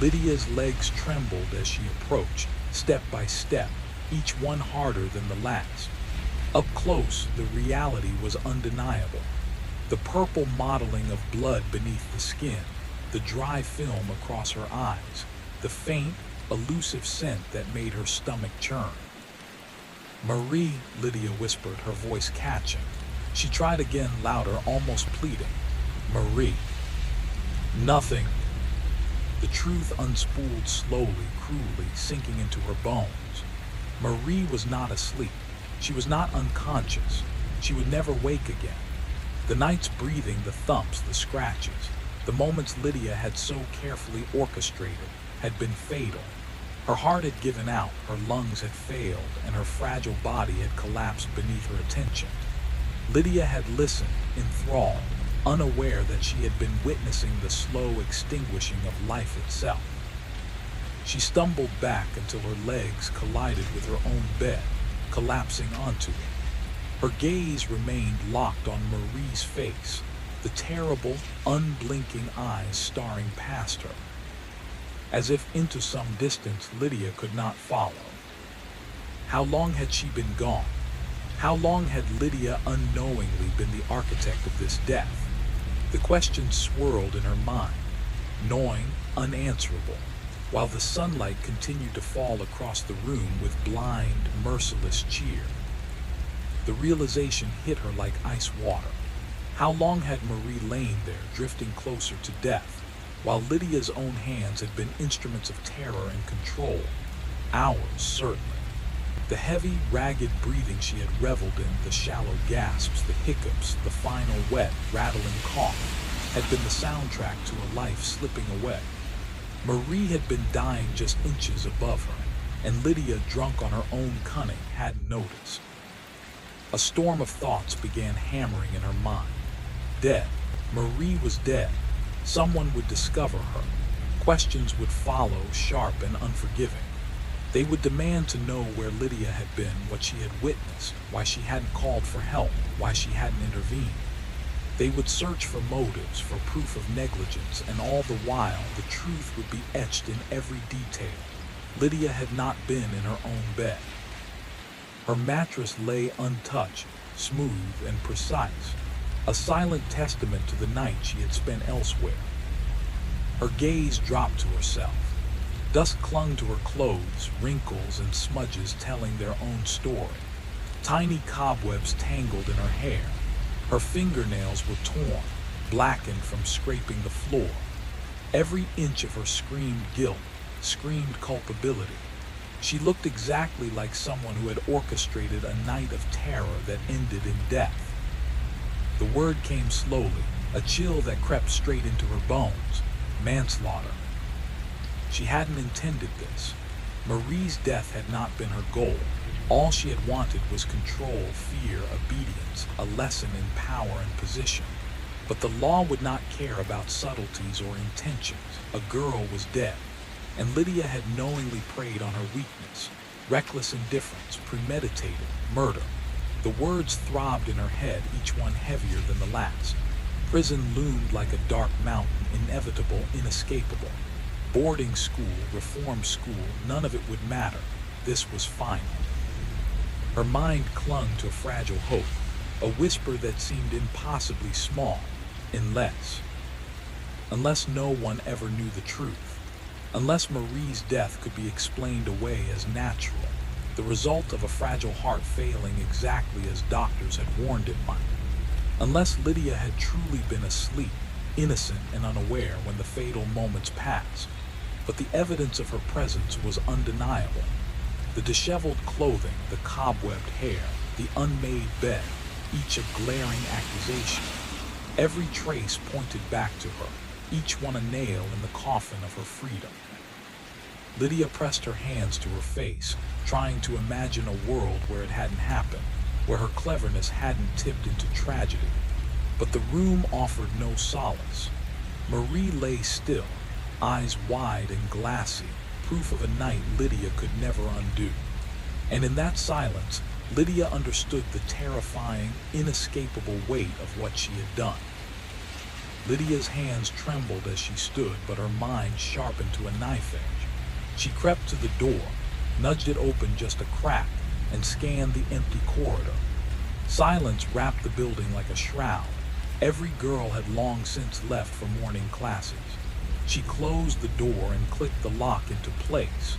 Lydia's legs trembled as she approached, step by step, each one harder than the last. Up close, the reality was undeniable. The purple mottling of blood beneath the skin, the dry film across her eyes, the faint, elusive scent that made her stomach churn. "Marie," Lydia whispered, her voice catching. She tried again, louder, almost pleading. "Marie." Nothing. The truth unspooled slowly, cruelly, sinking into her bones. Marie was not asleep. She was not unconscious. She would never wake again. The night's breathing, the thumps, the scratches, the moments Lydia had so carefully orchestrated, had been fatal. Her heart had given out, her lungs had failed, and her fragile body had collapsed beneath her attention. Lydia had listened, enthralled, unaware that she had been witnessing the slow extinguishing of life itself. She stumbled back until her legs collided with her own bed, collapsing onto it. Her gaze remained locked on Marie's face, the terrible, unblinking eyes staring past her. As if into some distance Lydia could not follow. How long had she been gone? How long had Lydia unknowingly been the architect of this death? The question swirled in her mind, gnawing, unanswerable, while the sunlight continued to fall across the room with blind, merciless cheer. The realization hit her like ice water. How long had Marie lain there, drifting closer to death, while Lydia's own hands had been instruments of terror and control? Hours, certainly. The heavy, ragged breathing she had reveled in, the shallow gasps, the hiccups, the final wet, rattling cough, had been the soundtrack to a life slipping away. Marie had been dying just inches above her, and Lydia, drunk on her own cunning, hadn't noticed. A storm of thoughts began hammering in her mind. Dead. Marie was dead. Someone would discover her. Questions would follow, sharp and unforgiving. They would demand to know where Lydia had been, what she had witnessed, why she hadn't called for help, why she hadn't intervened. They would search for motives, for proof of negligence, and all the while the truth would be etched in every detail. Lydia had not been in her own bed. Her mattress lay untouched, smooth and precise, a silent testament to the night she had spent elsewhere. Her gaze dropped to herself. Dust clung to her clothes, wrinkles and smudges telling their own story. Tiny cobwebs tangled in her hair. Her fingernails were torn, blackened from scraping the floor. Every inch of her screamed guilt, screamed culpability. She looked exactly like someone who had orchestrated a night of terror that ended in death. The word came slowly, a chill that crept straight into her bones. Manslaughter. She hadn't intended this. Marie's death had not been her goal. All she had wanted was control, fear, obedience, a lesson in power and position. But the law would not care about subtleties or intentions. A girl was dead, and Lydia had knowingly preyed on her weakness. Reckless indifference, premeditated murder. The words throbbed in her head, each one heavier than the last. Prison loomed like a dark mountain, inevitable, inescapable. Boarding school, reform school, none of it would matter. This was final. Her mind clung to a fragile hope, a whisper that seemed impossibly small, unless no one ever knew the truth. Unless Marie's death could be explained away as natural, the result of a fragile heart failing exactly as doctors had warned it might. Unless Lydia had truly been asleep, innocent and unaware when the fatal moments passed. But the evidence of her presence was undeniable. The disheveled clothing, the cobwebbed hair, the unmade bed, each a glaring accusation. Every trace pointed back to her, each one a nail in the coffin of her freedom. Lydia pressed her hands to her face, trying to imagine a world where it hadn't happened, where her cleverness hadn't tipped into tragedy. But the room offered no solace. Marie lay still, eyes wide and glassy, proof of a night Lydia could never undo. And in that silence, Lydia understood the terrifying, inescapable weight of what she had done. Lydia's hands trembled as she stood, but her mind sharpened to a knife edge. She crept to the door, nudged it open just a crack, and scanned the empty corridor. Silence wrapped the building like a shroud. Every girl had long since left for morning classes. She closed the door and clicked the lock into place.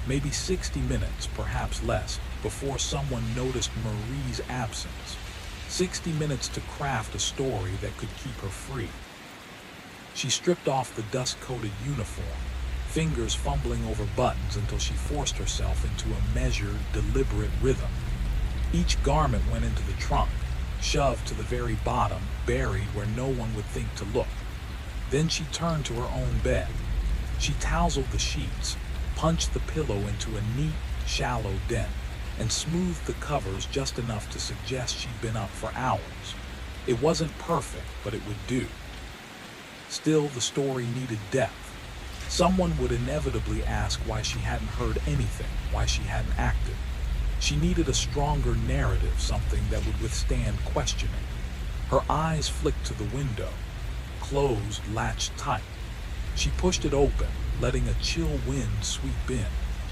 Maybe 60 minutes, perhaps less, before someone noticed Marie's absence. 60 minutes to craft a story that could keep her free. She stripped off the dust-coated uniform, fingers fumbling over buttons until she forced herself into a measured, deliberate rhythm. Each garment went into the trunk, shoved to the very bottom, buried where no one would think to look. Then she turned to her own bed. She tousled the sheets, punched the pillow into a neat, shallow dent, and smoothed the covers just enough to suggest she'd been up for hours. It wasn't perfect, but it would do. Still, the story needed depth. Someone would inevitably ask why she hadn't heard anything, why she hadn't acted. She needed a stronger narrative, something that would withstand questioning. Her eyes flicked to the window, closed, latched tight. She pushed it open, letting a chill wind sweep in,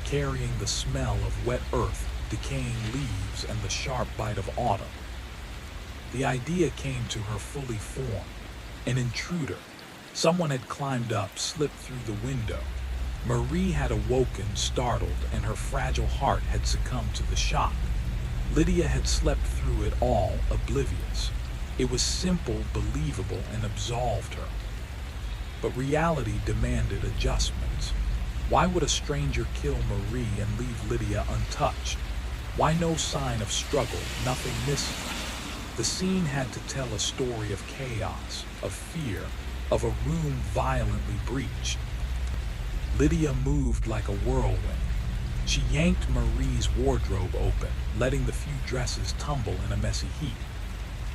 carrying the smell of wet earth, decaying leaves, and the sharp bite of autumn. The idea came to her fully formed. An intruder. Someone had climbed up, slipped through the window. Marie had awoken, startled, and her fragile heart had succumbed to the shock. Lydia had slept through it all, oblivious. It was simple, believable, and absolved her. But reality demanded adjustments. Why would a stranger kill Marie and leave Lydia untouched? Why no sign of struggle, nothing missing? The scene had to tell a story of chaos, of fear, of a room violently breached. Lydia moved like a whirlwind. She yanked Marie's wardrobe open, letting the few dresses tumble in a messy heap.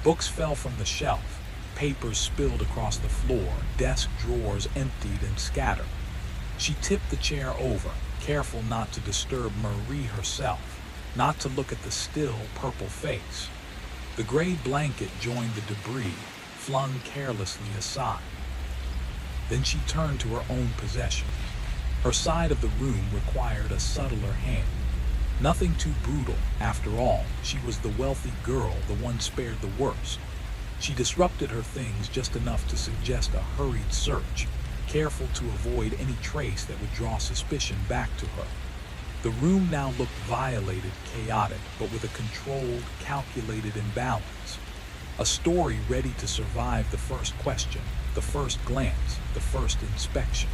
Books fell from the shelf, papers spilled across the floor, desk drawers emptied and scattered. She tipped the chair over, careful not to disturb Marie herself, not to look at the still, purple face. The gray blanket joined the debris, flung carelessly aside. Then she turned to her own possessions. Her side of the room required a subtler hand. Nothing too brutal, after all. She was the wealthy girl, the one spared the worst. She disrupted her things just enough to suggest a hurried search, careful to avoid any trace that would draw suspicion back to her. The room now looked violated, chaotic, but with a controlled, calculated imbalance. A story ready to survive the first question, the first glance, the first inspection.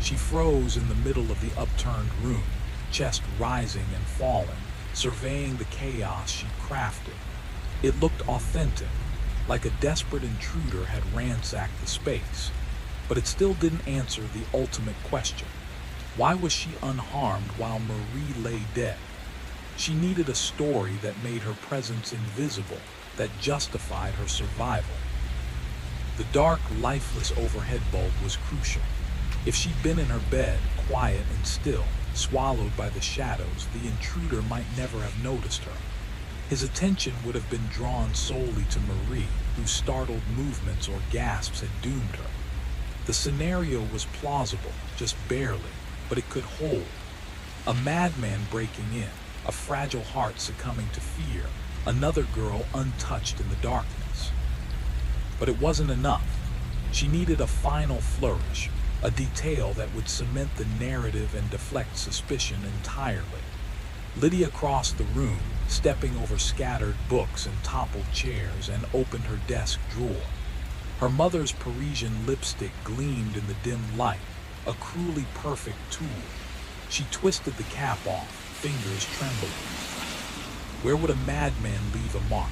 She froze in the middle of the upturned room, chest rising and falling, surveying the chaos she crafted. It looked authentic, like a desperate intruder had ransacked the space. But it still didn't answer the ultimate question. Why was she unharmed while Marie lay dead? She needed a story that made her presence invisible, that justified her survival. The dark, lifeless overhead bulb was crucial. If she'd been in her bed, quiet and still, swallowed by the shadows, the intruder might never have noticed her. His attention would have been drawn solely to Marie, whose startled movements or gasps had doomed her. The scenario was plausible, just barely, but it could hold. A madman breaking in, a fragile heart succumbing to fear, another girl untouched in the darkness. But it wasn't enough. She needed a final flourish, a detail that would cement the narrative and deflect suspicion entirely. Lydia crossed the room, stepping over scattered books and toppled chairs, and opened her desk drawer. Her mother's Parisian lipstick gleamed in the dim light, a cruelly perfect tool. She twisted the cap off, fingers trembling. Where would a madman leave a mark?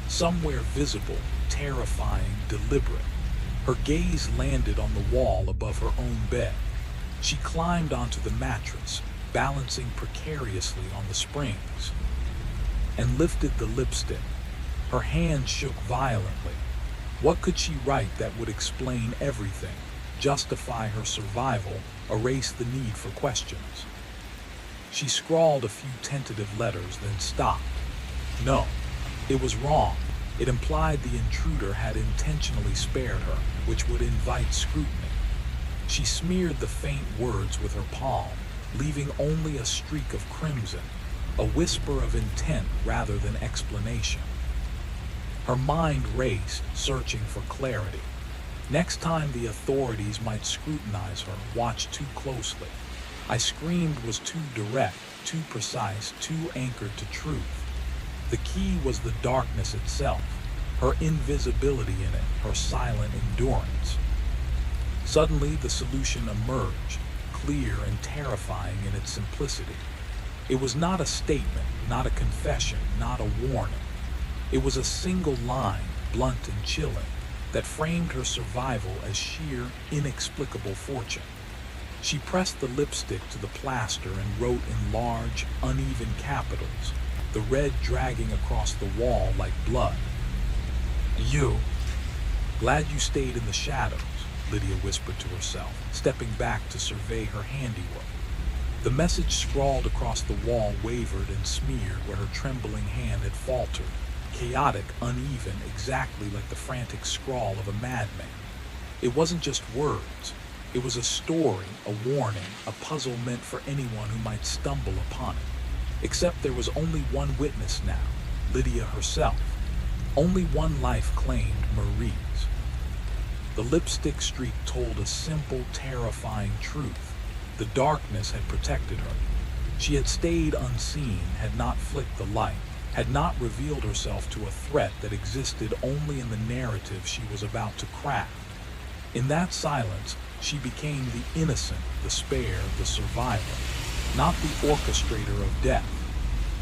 Somewhere visible, terrifying, deliberate. Her gaze landed on the wall above her own bed. She climbed onto the mattress, balancing precariously on the springs, and lifted the lipstick. Her hand shook violently. What could she write that would explain everything, justify her survival, erase the need for questions? She scrawled a few tentative letters, then stopped. No, it was wrong. It implied the intruder had intentionally spared her, which would invite scrutiny. She smeared the faint words with her palm, leaving only a streak of crimson, a whisper of intent rather than explanation. Her mind raced, searching for clarity. Next time the authorities might scrutinize her, watch too closely. I screamed was too direct, too precise, too anchored to truth. The key was the darkness itself, her invisibility in it, her silent endurance. Suddenly the solution emerged, clear and terrifying in its simplicity. It was not a statement, not a confession, not a warning. It was a single line, blunt and chilling, that framed her survival as sheer, inexplicable fortune. She pressed the lipstick to the plaster and wrote in large, uneven capitals, the red dragging across the wall like blood. "You. Glad you stayed in the shadows," Lydia whispered to herself, stepping back to survey her handiwork. The message scrawled across the wall wavered and smeared where her trembling hand had faltered, chaotic, uneven, exactly like the frantic scrawl of a madman. It wasn't just words. It was a story, a warning, a puzzle meant for anyone who might stumble upon it. Except there was only one witness now, Lydia herself. Only one life claimed, Marie's. The lipstick streak told a simple, terrifying truth. The darkness had protected her. She had stayed unseen, had not flicked the light, had not revealed herself to a threat that existed only in the narrative she was about to craft. In that silence, she became the innocent, the spare, the survivor, not the orchestrator of death.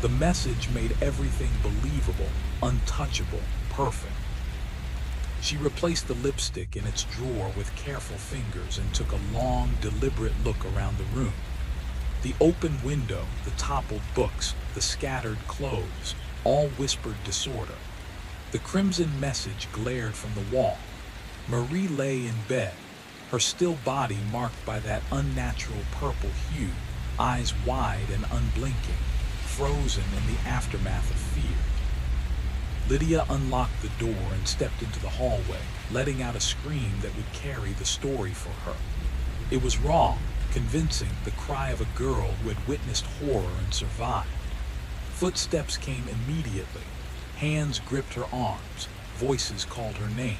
The message made everything believable, untouchable, perfect. She replaced the lipstick in its drawer with careful fingers and took a long, deliberate look around the room. The open window, the toppled books, the scattered clothes, all whispered disorder. The crimson message glared from the wall. Marie lay in bed, her still body marked by that unnatural purple hue, eyes wide and unblinking, frozen in the aftermath of fear. Lydia unlocked the door and stepped into the hallway, letting out a scream that would carry the story for her. It was raw, convincing, the cry of a girl who had witnessed horror and survived. Footsteps came immediately. Hands gripped her arms. Voices called her name.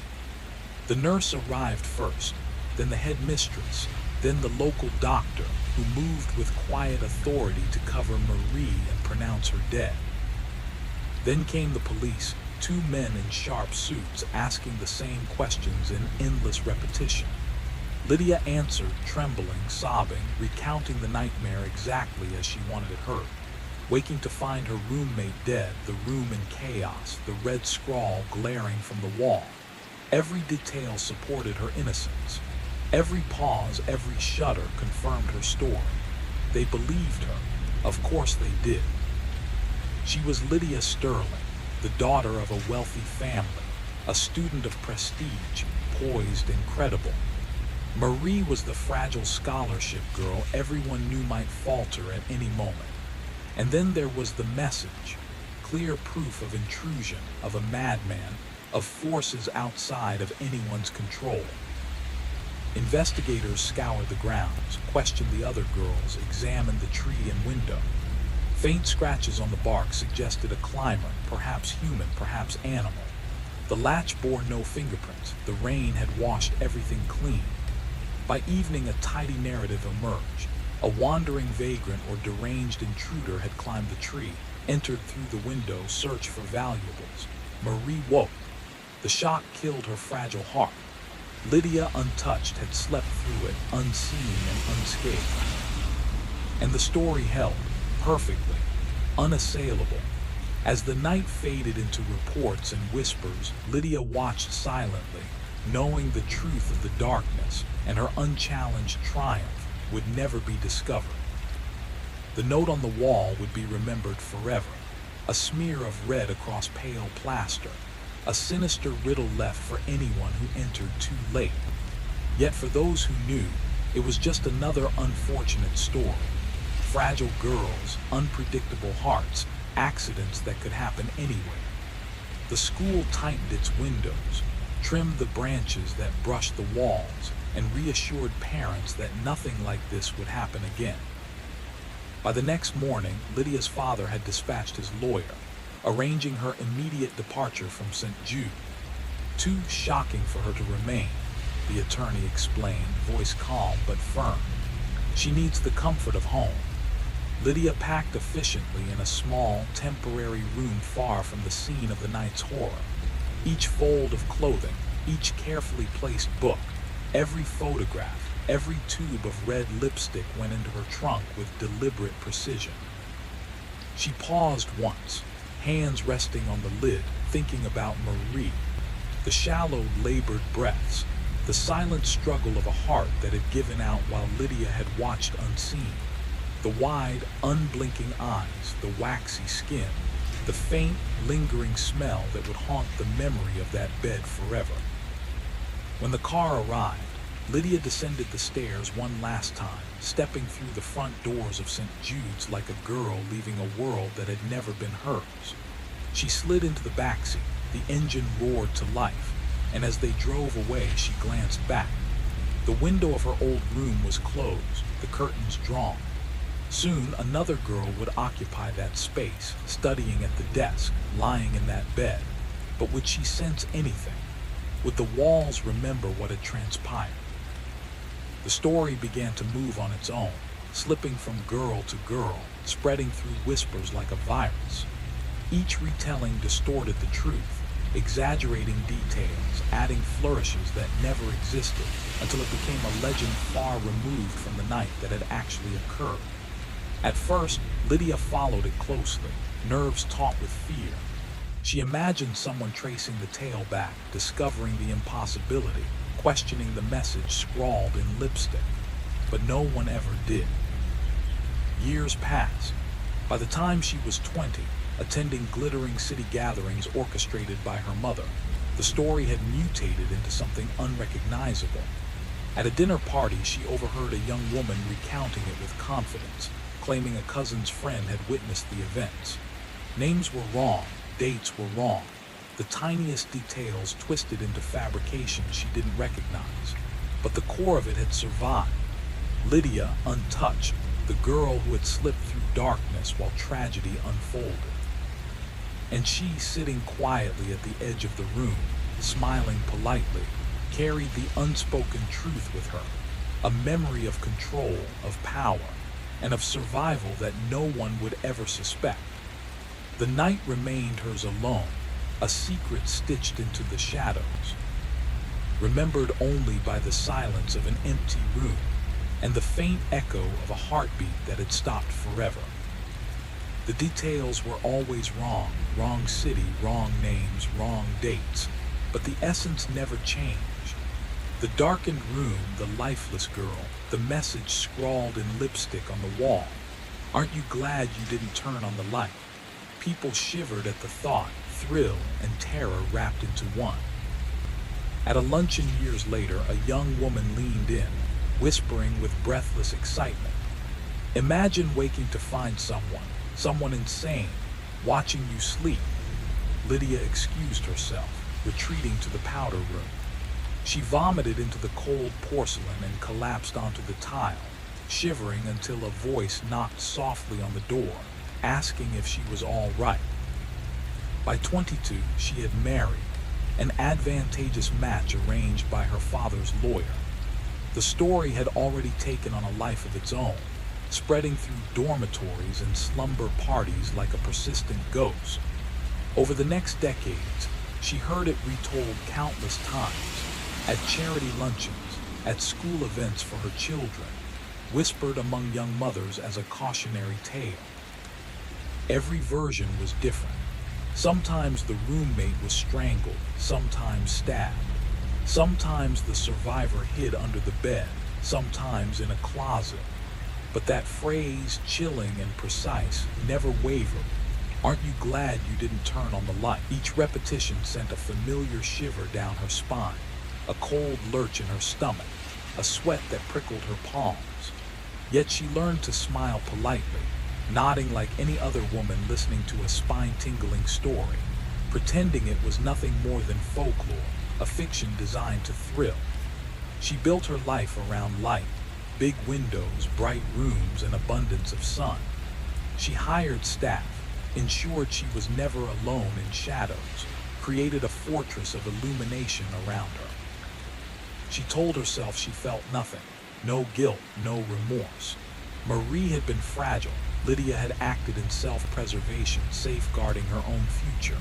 The nurse arrived first, then the headmistress, then the local doctor, who moved with quiet authority to cover Marie and pronounce her dead. Then came the police, two men in sharp suits asking the same questions in endless repetition. Lydia answered, trembling, sobbing, recounting the nightmare exactly as she wanted it heard. Waking to find her roommate dead, the room in chaos, the red scrawl glaring from the wall. Every detail supported her innocence. Every pause, every shudder confirmed her story. They believed her. Of course they did. She was Lydia Sterling, the daughter of a wealthy family, a student of prestige, poised and credible. Marie was the fragile scholarship girl everyone knew might falter at any moment. And then there was the message, clear proof of intrusion, of a madman, of forces outside of anyone's control. Investigators scoured the grounds, questioned the other girls, examined the tree and window. Faint scratches on the bark suggested a climber, perhaps human, perhaps animal. The latch bore no fingerprints. The rain had washed everything clean. By evening, a tidy narrative emerged. A wandering vagrant or deranged intruder had climbed the tree, entered through the window, searched for valuables. Marie woke. The shock killed her fragile heart. Lydia, untouched, had slept through it, unseen and unscathed. And the story held, perfectly, unassailable. As the night faded into reports and whispers, Lydia watched silently, knowing the truth of the darkness, and her unchallenged triumph would never be discovered. The note on the wall would be remembered forever, a smear of red across pale plaster, a sinister riddle left for anyone who entered too late. Yet for those who knew, it was just another unfortunate story. Fragile girls, unpredictable hearts, accidents that could happen anywhere. The school tightened its windows, trimmed the branches that brushed the walls, and reassured parents that nothing like this would happen again. By the next morning, Lydia's father had dispatched his lawyer, arranging her immediate departure from St. Jude. Too shocking for her to remain, the attorney explained, voice calm but firm. She needs the comfort of home. Lydia packed efficiently in a small, temporary room far from the scene of the night's horror. Each fold of clothing, each carefully placed book, every photograph, every tube of red lipstick went into her trunk with deliberate precision. She paused once, hands resting on the lid, thinking about Marie. The shallow, labored breaths, the silent struggle of a heart that had given out while Lydia had watched unseen. The wide, unblinking eyes, the waxy skin, the faint, lingering smell that would haunt the memory of that bed forever. When the car arrived, Lydia descended the stairs one last time, stepping through the front doors of St. Jude's like a girl leaving a world that had never been hers. She slid into the backseat, the engine roared to life, and as they drove away, she glanced back. The window of her old room was closed, the curtains drawn. Soon, another girl would occupy that space, studying at the desk, lying in that bed. But would she sense anything? Would the walls remember what had transpired? The story began to move on its own, slipping from girl to girl, spreading through whispers like a virus. Each retelling distorted the truth, exaggerating details, adding flourishes that never existed, until it became a legend far removed from the night that had actually occurred. At first, Lydia followed it closely, nerves taut with fear. She imagined someone tracing the tale back, discovering the impossibility, questioning the message scrawled in lipstick. But no one ever did. Years passed. By the time she was 20, attending glittering city gatherings orchestrated by her mother, the story had mutated into something unrecognizable. At a dinner party, she overheard a young woman recounting it with confidence, claiming a cousin's friend had witnessed the events. Names were wrong, dates were wrong, the tiniest details twisted into fabrications she didn't recognize. But the core of it had survived. Lydia, untouched, the girl who had slipped through darkness while tragedy unfolded. And she, sitting quietly at the edge of the room, smiling politely, carried the unspoken truth with her, a memory of control, of power, and of survival that no one would ever suspect. The night remained hers alone, a secret stitched into the shadows. remembered only by the silence of an empty room and the faint echo of a heartbeat that had stopped forever. The details were always wrong, wrong city, wrong names, wrong dates, but the essence never changed. The darkened room, the lifeless girl, the message scrawled in lipstick on the wall. Aren't you glad you didn't turn on the light? People shivered at the thought, thrill and terror wrapped into one. At a luncheon years later, a young woman leaned in, whispering with breathless excitement. Imagine waking to find someone insane, watching you sleep. Lydia excused herself, retreating to the powder room. She vomited into the cold porcelain and collapsed onto the tile, shivering until a voice knocked softly on the door, asking if she was all right. By 22, she had married, an advantageous match arranged by her father's lawyer. The story had already taken on a life of its own, spreading through dormitories and slumber parties like a persistent ghost. Over the next decades, she heard it retold countless times, at charity luncheons, at school events for her children, whispered among young mothers as a cautionary tale. Every version was different. Sometimes the roommate was strangled, sometimes stabbed. Sometimes the survivor hid under the bed, sometimes in a closet. But that phrase, chilling and precise, never wavered. Aren't you glad you didn't turn on the light? Each repetition sent a familiar shiver down her spine, a cold lurch in her stomach, a sweat that prickled her palms. Yet she learned to smile politely, nodding like any other woman listening to a spine-tingling story, pretending it was nothing more than folklore, a fiction designed to thrill. She built her life around light, big windows, bright rooms, and abundance of sun. She hired staff, ensured she was never alone in shadows, created a fortress of illumination around her. She told herself she felt nothing, no guilt, no remorse. Marie had been fragile. Lydia had acted in self-preservation, safeguarding her own future.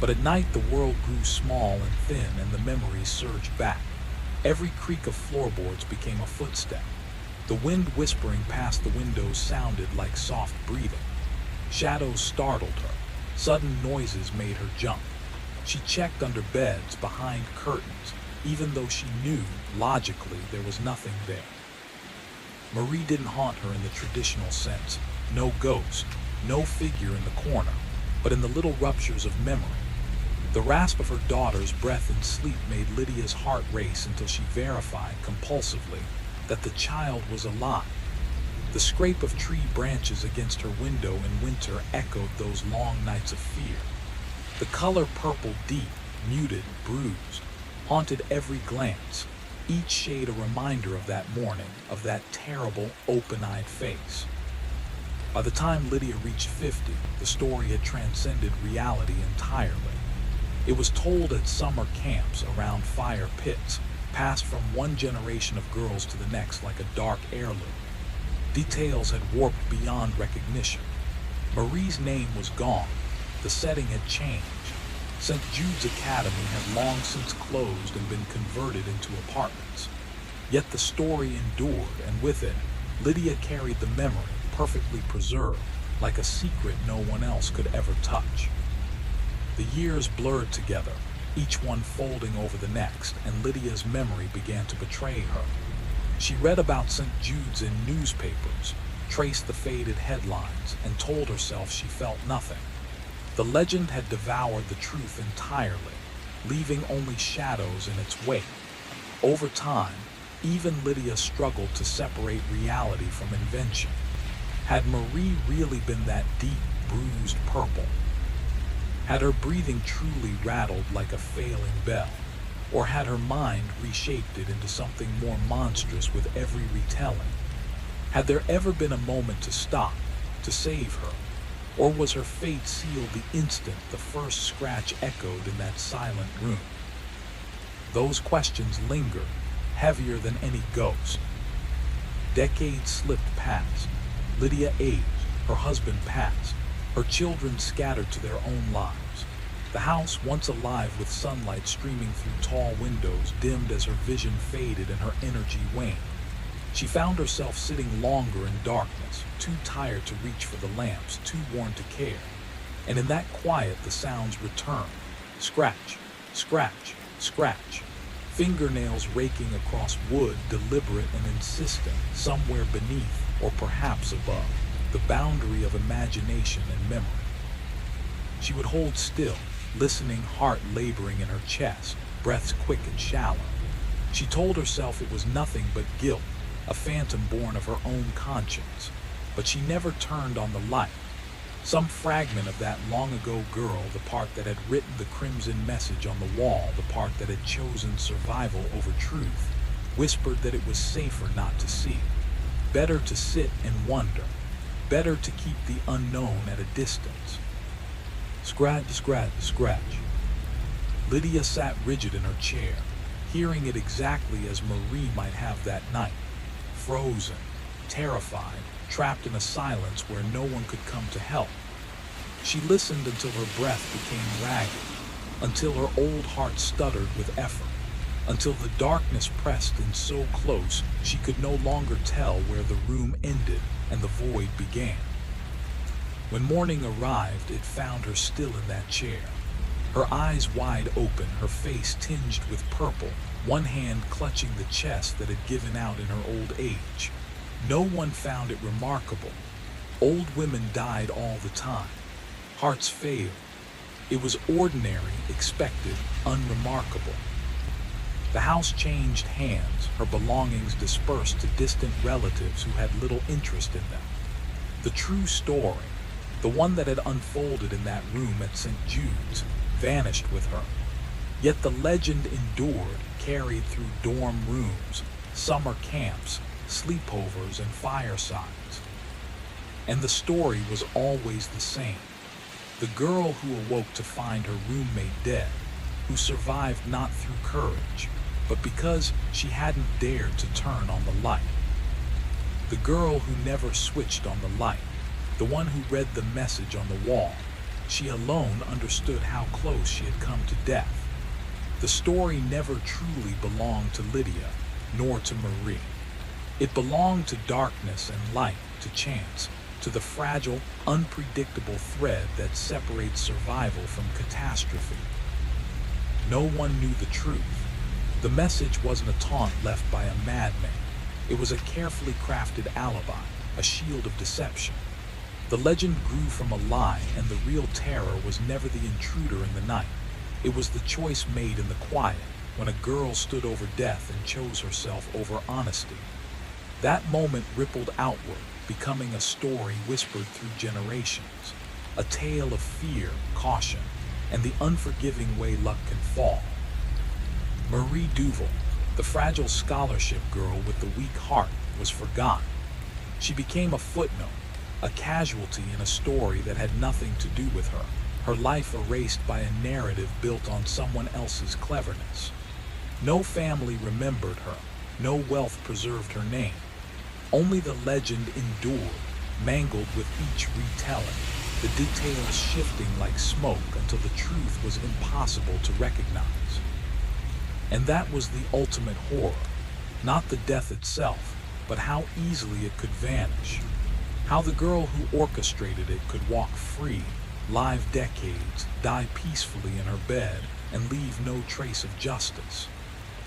But at night the world grew small and thin and the memories surged back. Every creak of floorboards became a footstep. The wind whispering past the windows sounded like soft breathing. Shadows startled her. Sudden noises made her jump. She checked under beds, behind curtains, even though she knew, logically, there was nothing there. Marie didn't haunt her in the traditional sense. No ghost, no figure in the corner, but in the little ruptures of memory. The rasp of her daughter's breath in sleep made Lydia's heart race until she verified compulsively that the child was alive. The scrape of tree branches against her window in winter echoed those long nights of fear. The color purple deep, muted, bruised, haunted every glance, each shade a reminder of that morning, of that terrible, open-eyed face. By the time Lydia reached 50, the story had transcended reality entirely. It was told at summer camps around fire pits, passed from one generation of girls to the next like a dark heirloom. Details had warped beyond recognition. Marie's name was gone. The setting had changed. St. Jude's Academy had long since closed and been converted into apartments. Yet the story endured, and with it, Lydia carried the memory, perfectly preserved, like a secret no one else could ever touch. The years blurred together, each one folding over the next, and Lydia's memory began to betray her. She read about St. Jude's in newspapers, traced the faded headlines, and told herself she felt nothing. The legend had devoured the truth entirely, leaving only shadows in its wake. Over time, even Lydia struggled to separate reality from invention. Had Marie really been that deep, bruised purple? Had her breathing truly rattled like a failing bell? Or had her mind reshaped it into something more monstrous with every retelling? Had there ever been a moment to stop, to save her? Or was her fate sealed the instant the first scratch echoed in that silent room? Those questions lingered, heavier than any ghost. Decades slipped past. Lydia aged, her husband passed, her children scattered to their own lives. The house, once alive with sunlight streaming through tall windows, dimmed as her vision faded and her energy waned. She found herself sitting longer in darkness, too tired to reach for the lamps, too worn to care. And in that quiet, the sounds returned. Scratch, scratch, scratch. Fingernails raking across wood, deliberate and insistent, somewhere beneath, or perhaps above, the boundary of imagination and memory. She would hold still, listening, heart laboring in her chest, breaths quick and shallow. She told herself it was nothing but guilt, a phantom born of her own conscience. But she never turned on the light. Some fragment of that long-ago girl, the part that had written the crimson message on the wall, the part that had chosen survival over truth, whispered that it was safer not to see. Better to sit and wonder. Better to keep the unknown at a distance. Scratch, scratch, scratch. Lydia sat rigid in her chair, hearing it exactly as Marie might have that night. Frozen, terrified, trapped in a silence where no one could come to help. She listened until her breath became ragged, until her old heart stuttered with effort, until the darkness pressed in so close she could no longer tell where the room ended and the void began. When morning arrived, it found her still in that chair, her eyes wide open, her face tinged with purple, one hand clutching the chest that had given out in her old age. No one found it remarkable. Old women died all the time. Hearts failed. It was ordinary, expected, unremarkable. The house changed hands, her belongings dispersed to distant relatives who had little interest in them. The true story, the one that had unfolded in that room at St. Jude's, vanished with her. Yet the legend endured, carried through dorm rooms, summer camps, sleepovers, and firesides. And the story was always the same. The girl who awoke to find her roommate dead, who survived not through courage, but because she hadn't dared to turn on the light. The girl who never switched on the light, the one who read the message on the wall. She alone understood how close she had come to death. The story never truly belonged to Lydia, nor to Marie. It belonged to darkness and light, to chance, to the fragile, unpredictable thread that separates survival from catastrophe. No one knew the truth. The message wasn't a taunt left by a madman. It was a carefully crafted alibi, a shield of deception. The legend grew from a lie, and the real terror was never the intruder in the night. It was the choice made in the quiet, when a girl stood over death and chose herself over honesty. That moment rippled outward, becoming a story whispered through generations, a tale of fear, caution, and the unforgiving way luck can fall. Marie Duval, the fragile scholarship girl with the weak heart, was forgotten. She became a footnote, a casualty in a story that had nothing to do with her, her life erased by a narrative built on someone else's cleverness. No family remembered her, no wealth preserved her name. Only the legend endured, mangled with each retelling, the details shifting like smoke until the truth was impossible to recognize. And that was the ultimate horror, not the death itself, but how easily it could vanish. How the girl who orchestrated it could walk free, live decades, die peacefully in her bed, and leave no trace of justice.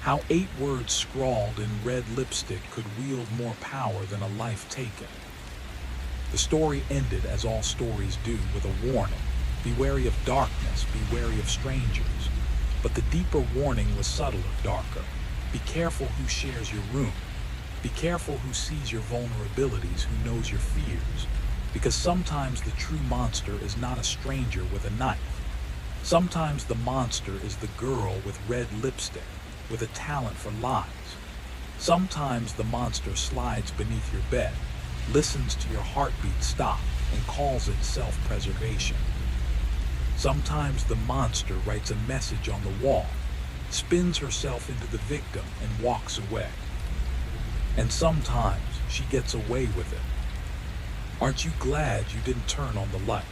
How 8 words scrawled in red lipstick could wield more power than a life taken. The story ended as all stories do, with a warning. Be wary of darkness, be wary of strangers. But the deeper warning was subtler, darker. Be careful who shares your room. Be careful who sees your vulnerabilities, who knows your fears. Because sometimes the true monster is not a stranger with a knife. Sometimes the monster is the girl with red lipstick, with a talent for lies. Sometimes the monster slides beneath your bed, listens to your heartbeat stop, and calls it self-preservation. Sometimes the monster writes a message on the wall, spins herself into the victim, and walks away. And sometimes she gets away with it. Aren't you glad you didn't turn on the light?